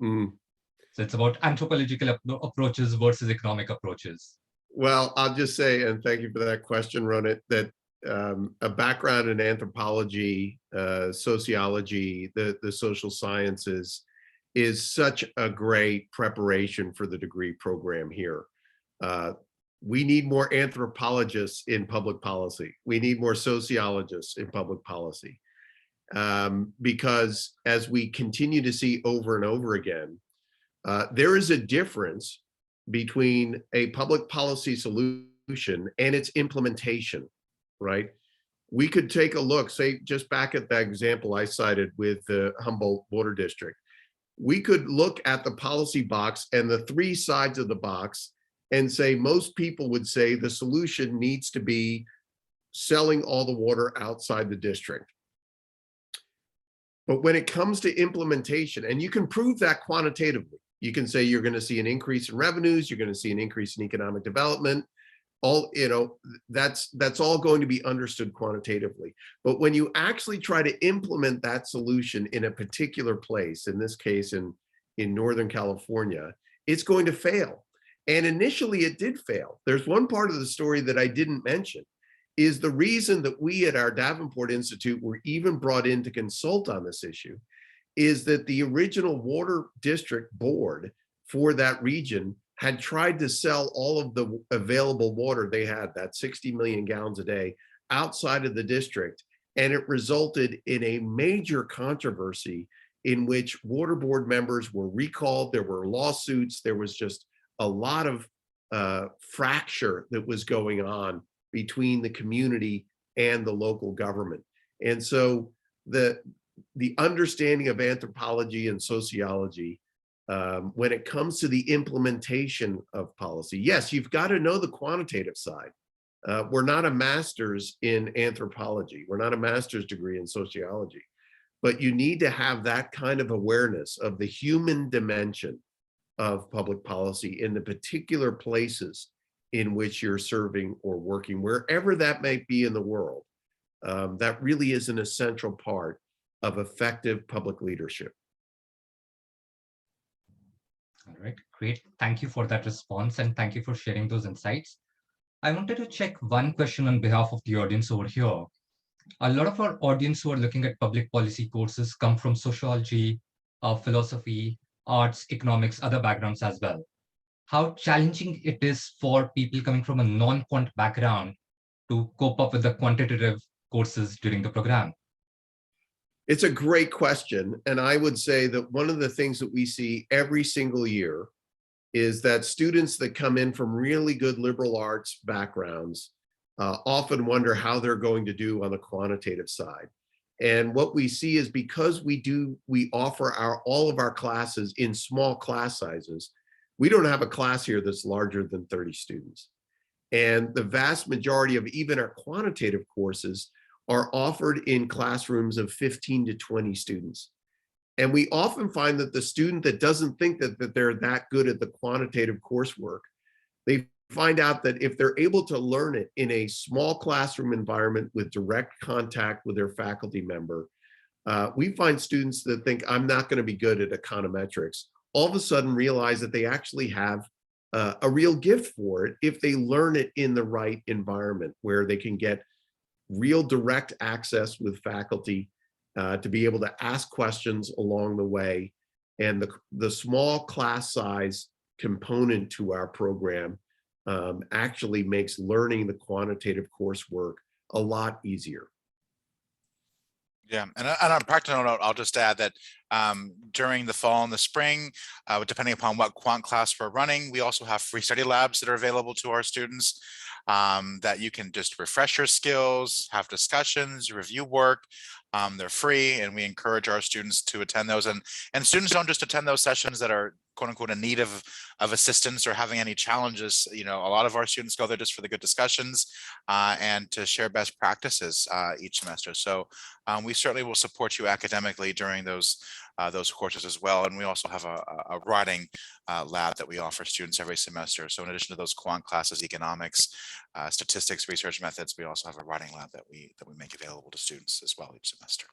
So it's about anthropological approaches versus economic approaches. Well, I'll just say, and thank you for that question, Ronit, that a background in anthropology, sociology, the social sciences is such a great preparation for the degree program here. We need more anthropologists in public policy. We need more sociologists in public policy. Because as we continue to see over and over again, there is a difference between a public policy solution and its implementation, right? We could take a look, say, just back at that example I cited with the Humboldt Water District. We could look at the policy box and the 3 sides of the box and say, most people would say the solution needs to be selling all the water outside the district. But when it comes to implementation, and you can prove that quantitatively, you can say you're going to see an increase in revenues, you're going to see an increase in economic development, all, you know, that's all going to be understood quantitatively. But when you actually try to implement that solution in a particular place, in this case in Northern California, it's going to fail. And initially it did fail. There's one part of the story that I didn't mention, is the reason that we at our Davenport Institute were even brought in to consult on this issue is that the original water district board for that region had tried to sell all of the available water they had, that 60 million gallons a day, outside of the district. And it resulted in a major controversy in which water board members were recalled. There were lawsuits. There was just a lot of fracture that was going on between the community and the local government. And so the understanding of anthropology and sociology, when it comes to the implementation of policy, yes, you've got to know the quantitative side. We're not a master's in anthropology. We're not a master's degree in sociology, but you need to have that kind of awareness of the human dimension of public policy in the particular places in which you're serving or working, wherever that may be in the world. That really is an essential part of effective public leadership. All right, great. Thank you for that response, and thank you for sharing those insights. I wanted to check one question on behalf of the audience over here. A lot of our audience who are looking at public policy courses come from sociology, philosophy, arts, economics, other backgrounds as well. How challenging it is for people coming from a non-quant background to cope up with the quantitative courses during the program? It's a great question. And I would say that one of the things that we see every single year is that students that come in from really good liberal arts backgrounds often wonder how they're going to do on the quantitative side. And what we see is because we offer all of our classes in small class sizes, we don't have a class here that's larger than 30 students. And the vast majority of even our quantitative courses are offered in classrooms of 15 to 20 students. And we often find that the student that doesn't think that they're that good at the quantitative coursework, they find out that if they're able to learn it in a small classroom environment with direct contact with their faculty member, we find students that think, I'm not going to be good at econometrics, all of a sudden realize that they actually have a real gift for it if they learn it in the right environment where they can get real direct access with faculty to be able to ask questions along the way. And the small class size component to our program actually makes learning the quantitative coursework a lot easier. Yeah, and on a practical note, I'll just add that during the fall and the spring, depending upon what quant class we're running, we also have free study labs that are available to our students that you can just refresh your skills, have discussions, review work. They're free, and we encourage our students to attend those. And students don't just attend those sessions that are quote unquote in need of assistance or having any challenges. You know, a lot of our students go there just for the good discussions and to share best practices each semester. So we certainly will support you academically during those courses as well. And we also have a writing lab that we offer students every semester. So in addition to those quant classes, economics, statistics, research methods, we also have a writing lab that we make available to students as well each semester.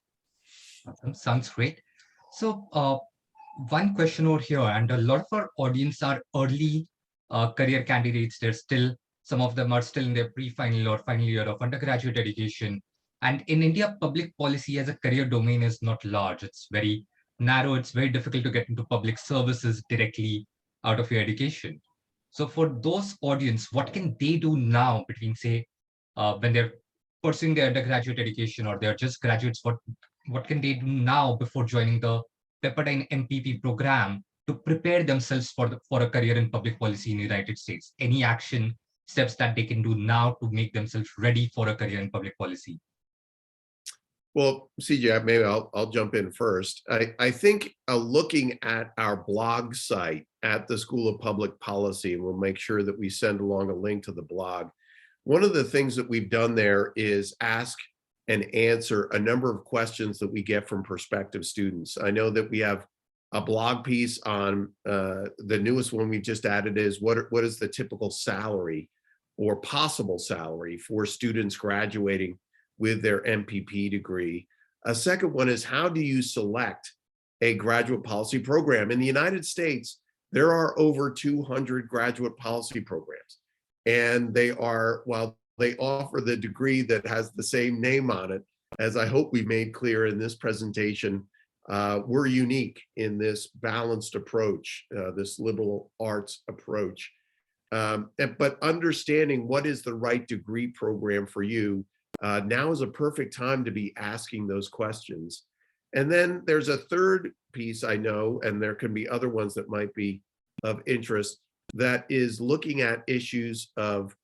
Awesome. Sounds great. So one question over here, and a lot of our audience are early career candidates. Some of them are still in their pre-final or final year of undergraduate education. And in India, public policy as a career domain is not large. It's very narrow. It's very difficult to get into public services directly out of your education. So for those audience, what can they do now between, say, when they're pursuing their undergraduate education or they're just graduates, what can they do now before joining the Pepperdine MPP program to prepare themselves for a career in public policy in the United States? Any action steps that they can do now to make themselves ready for a career in public policy? Well, CJ, maybe I'll jump in first. I think looking at our blog site at the School of Public Policy, and we'll make sure that we send along a link to the blog. One of the things that we've done there is ask and answer a number of questions that we get from prospective students. I know that we have a blog piece on the newest one we just added is what is the typical salary or possible salary for students graduating with their MPP degree. A second one is how do you select a graduate policy program? In the United States, there are over 200 graduate policy programs. And while they offer the degree that has the same name on it, as I hope we made clear in this presentation, we're unique in this balanced approach, this liberal arts approach. But understanding what is the right degree program for you, now is a perfect time to be asking those questions. And then there's a third piece I know, and there can be other ones that might be of interest, that is looking at issues of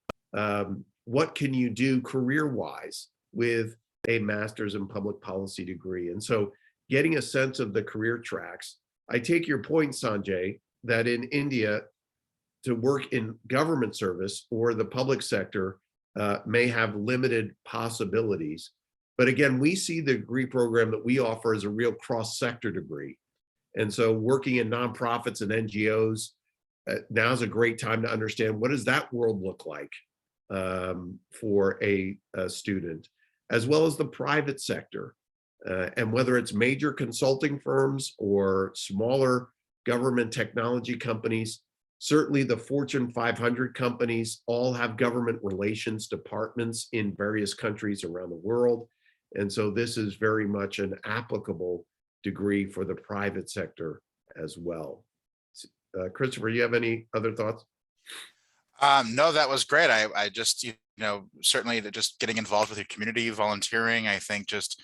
what can you do career-wise with a master's in public policy degree. And so getting a sense of the career tracks. I take your point, Sanjay, that in India, to work in government service or the public sector may have limited possibilities. But again, we see the degree program that we offer as a real cross-sector degree. And so working in nonprofits and NGOs, now's a great time to understand what does that world look like for a student, as well as the private sector. And whether it's major consulting firms or smaller government technology companies, certainly the Fortune 500 companies all have government relations departments in various countries around the world. And so this is very much an applicable degree for the private sector as well. Christopher, you have any other thoughts? No, that was great. I just, certainly just getting involved with your community, volunteering, I think just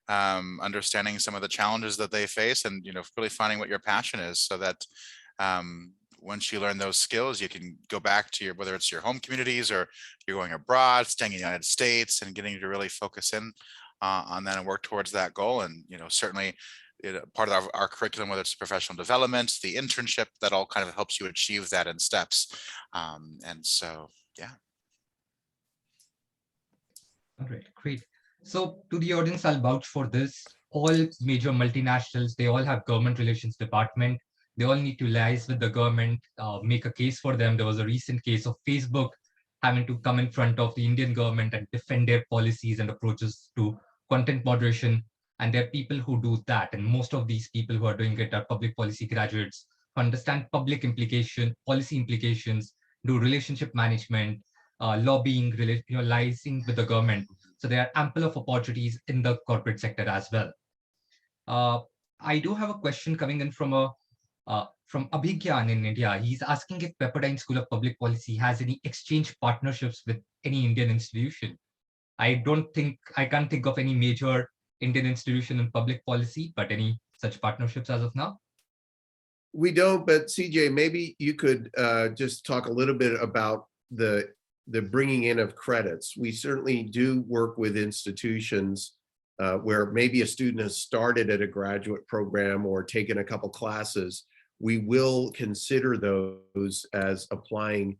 understanding some of the challenges that they face and, really finding what your passion is so that once you learn those skills, you can go back to whether it's your home communities or you're going abroad, staying in the United States and getting to really focus in on that and work towards that goal. And, certainly part of our curriculum, whether it's professional development, the internship, that all kind of helps you achieve that in steps. And so, yeah. All right, great. So to the audience, I'll vouch for this. All major multinationals, they all have government relations department. They all need to liaise with the government, make a case for them. There was a recent case of Facebook having to come in front of the Indian government and defend their policies and approaches to content moderation. And there are people who do that. And most of these people who are doing it are public policy graduates who understand public implication, policy implications, do relationship management, lobbying, liaising with the government. So there are ample of opportunities in the corporate sector as well. I do have a question coming in from Abhigyan in India. He's asking if Pepperdine School of Public Policy has any exchange partnerships with any Indian institution. I can't think of any major Indian institution in public policy, but any such partnerships as of now? We don't, but CJ, maybe you could just talk a little bit about the bringing in of credits. We certainly do work with institutions where maybe a student has started at a graduate program or taken a couple classes. We will consider those as applying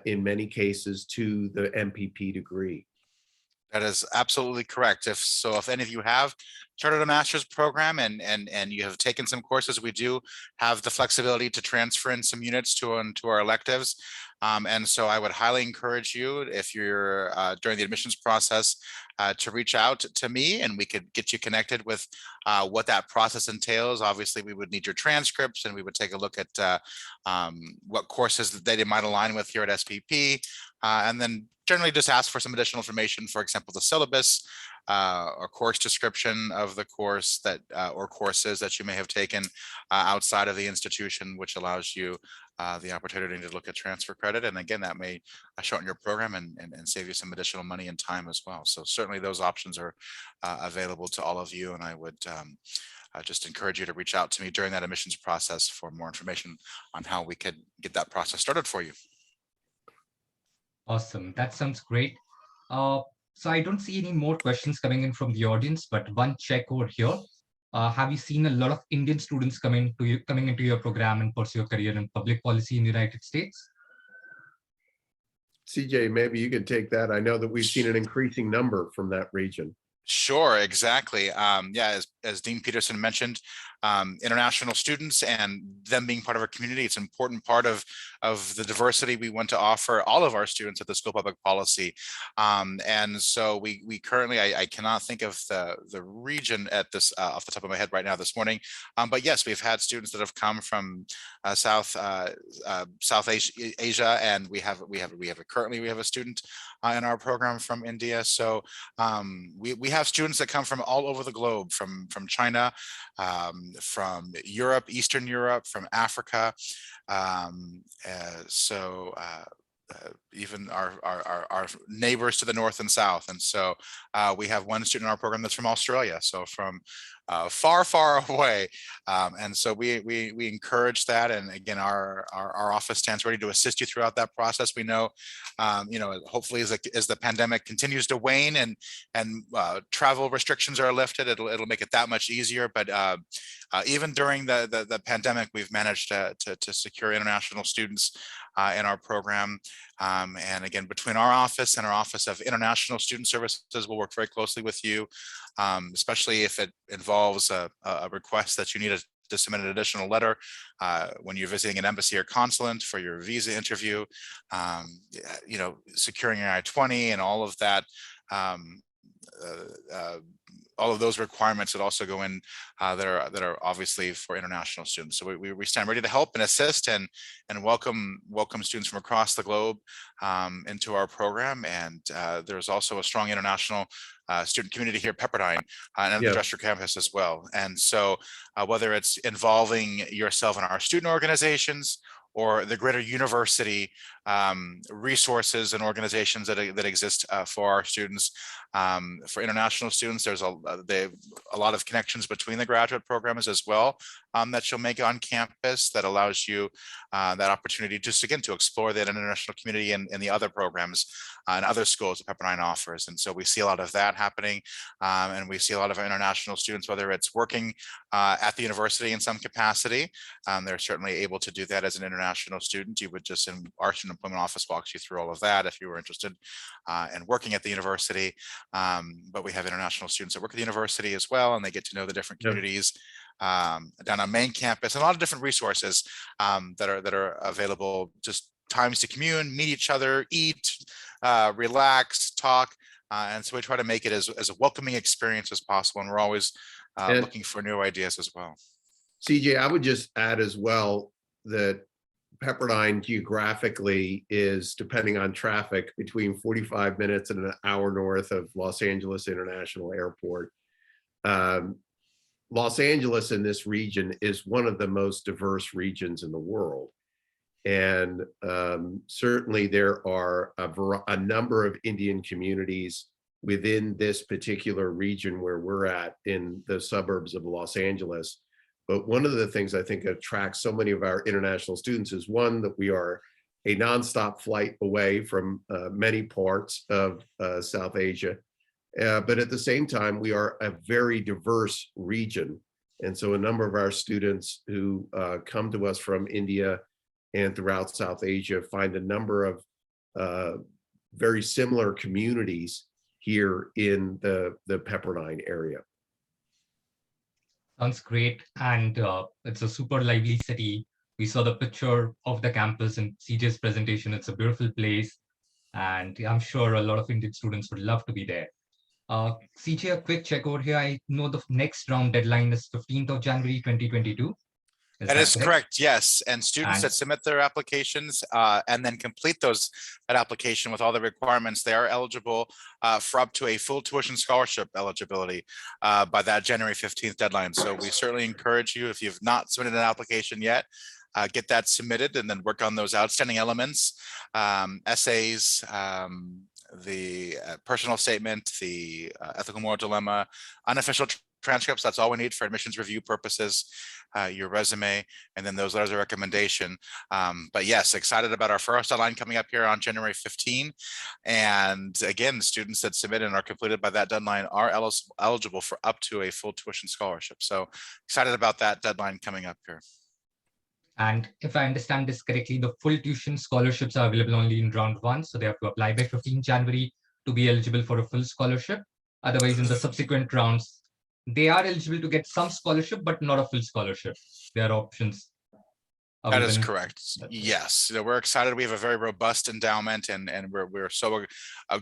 in many cases to the MPP degree. That is absolutely correct. If any of you have started a master's program and you have taken some courses, we do have the flexibility to transfer in some units to our electives. And so I would highly encourage you, if you're during the admissions process, to reach out to me and we could get you connected with what that process entails. Obviously, we would need your transcripts and we would take a look at what courses that they might align with here at SPP. And then generally just ask for some additional information, for example, the syllabus or course description of the course that or courses that you may have taken outside of the institution, which allows you the opportunity to look at transfer credit. And again, that may show in your program and save you some additional money and time as well. So certainly those options are available to all of you. And I would just encourage you to reach out to me during that admissions process for more information on how we could get that process started for you. Awesome. That sounds great. So I don't see any more questions coming in from the audience, but one check over here. Have you seen a lot of Indian students coming into your program and pursue a career in public policy in the United States? CJ, maybe you could take that. I know that we've seen an increasing number from that region. Sure, exactly. Yeah, as Dean Peterson mentioned, international students and them being part of our community, it's an important part of the diversity we want to offer all of our students at the School of Public Policy. And so we currently, I cannot think of the region at this off the top of my head right now this morning. But yes, we've had students that have come from South Asia, and we have a student in our program from India. So we have students that come from all over the globe, from China, from Europe, Eastern Europe, from Africa. Even our neighbors to the north and south. And so we have one student in our program that's from Australia. So from far, far away. And so we encourage that. And again, our office stands ready to assist you throughout that process. We know, hopefully as the pandemic continues to wane and travel restrictions are lifted, it'll make it that much easier. But even during the pandemic, we've managed to secure international students in our program. And again, between our office and our Office of International Student Services, we'll work very closely with you, especially if it involves a request that you need to submit an additional letter when you're visiting an embassy or consulate for your visa interview, securing your I-20 and all of that. All of those requirements that also go in that are obviously for international students. So we stand ready to help and assist and welcome students from across the globe into our program. And there's also a strong international student community here at Pepperdine and the Dresser campus as well. And so whether it's involving yourself in our student organizations or the greater university resources and organizations that exist for our students. For international students, there's a lot of connections between the graduate programs as well that you'll make on campus that allows you that opportunity just again to explore that international community and the other programs and other schools that Pepperdine offers. And so we see a lot of that happening, and we see a lot of international students, whether it's working at the university in some capacity. They're certainly able to do that as an international student. You would just, in our student employment office walks you through all of that if you were interested in working at the university. But we have international students that work at the university as well, and they get to know the different communities down on main campus, and a lot of different resources that are available, just times to commune, meet each other, eat, relax, talk. And so we try to make it as a welcoming experience as possible. And we're always looking for new ideas as well. CJ, I would just add as well that Pepperdine geographically is, depending on traffic, between 45 minutes and an hour north of Los Angeles International Airport. Los Angeles in this region is one of the most diverse regions in the world. And certainly there are a number of Indian communities within this particular region where we're at in the suburbs of Los Angeles. But one of the things I think attracts so many of our international students is, one, that we are a nonstop flight away from many parts of South Asia. But at the same time, we are a very diverse region. And so a number of our students who come to us from India and throughout South Asia find a number of very similar communities here in the Pepperdine area. Sounds great. And it's a super lively city. We saw the picture of the campus in CJ's presentation. It's a beautiful place. And I'm sure a lot of Indian students would love to be there. CJ, a quick check over here. I know the next round deadline is 15th of January, 2022. That is correct, yes. And students that submit their applications and then complete that application with all the requirements, they are eligible for up to a full tuition scholarship eligibility by that January 15th deadline. So we certainly encourage you, if you've not submitted an application yet, get that submitted and then work on those outstanding elements, essays, the personal statement, the ethical moral dilemma, unofficial transcripts. That's all we need for admissions review purposes, your resume, and then those letters of recommendation. But yes, excited about our first deadline coming up here on January 15. And again, students that submit and are completed by that deadline are eligible for up to a full tuition scholarship. So excited about that deadline coming up here. And if I understand this correctly, the full tuition scholarships are available only in round one. So they have to apply by 15 January to be eligible for a full scholarship. Otherwise, in the subsequent rounds, they are eligible to get some scholarship, but not a full scholarship. There are options. That is correct. Yes, we're excited. We have a very robust endowment, and we're so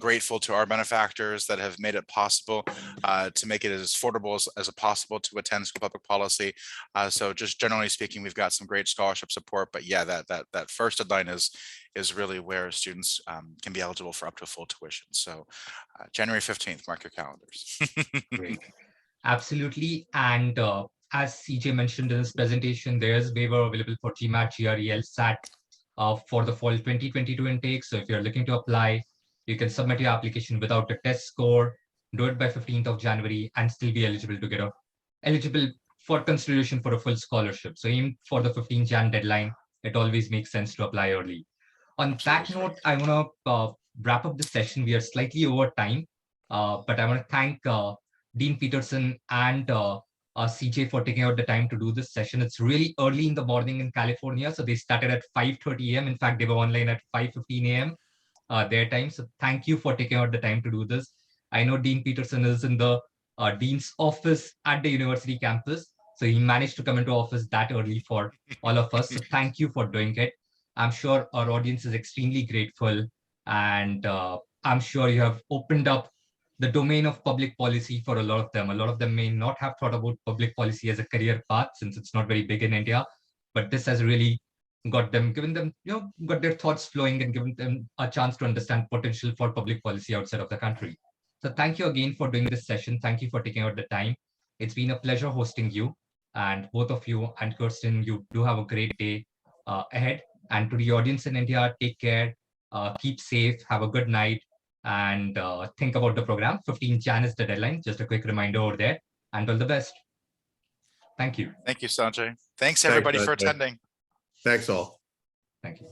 grateful to our benefactors that have made it possible to make it as affordable as possible to attend school public policy. So just generally speaking, we've got some great scholarship support. But yeah, that first deadline is really where students can be eligible for up to full tuition. So January 15th, mark your calendars. Great. Absolutely. And as CJ mentioned in his presentation, there's waiver available for GMAT, GRE, LSAT for the fall 2022 intake. So if you're looking to apply, you can submit your application without a test score, do it by 15th of January, and still be eligible to get a eligible for consideration for a full scholarship. So aim for the 15 Jan deadline. It always makes sense to apply early. On that note, I want to wrap up the session. We are slightly over time, but I want to thank Dean Peterson and CJ for taking out the time to do this session. It's really early in the morning in California, so they started at 5:30 a.m. In fact, they were online at 5:15 a.m. Their time. So thank you for taking out the time to do this. I know Dean Peterson is in the Dean's office at the university campus, so he managed to come into office that early for all of us. So thank you for doing it. I'm sure our audience is extremely grateful, and I'm sure you have opened up the domain of public policy for a lot of them. A lot of them may not have thought about public policy as a career path since it's not very big in India, but this has really given them, got their thoughts flowing and given them a chance to understand potential for public policy outside of the country. So thank you again for doing this session. Thank you for taking out the time. It's been a pleasure hosting you, and both of you and Kirsten, you do have a great day ahead. And to the audience in India, take care, keep safe, have a good night, and think about the program. 15 Jan is the deadline. Just a quick reminder over there, and all the best. Thank you. Thank you, Sanjay. Thanks everybody for Sanjay. attending. Thanks all. Thank you.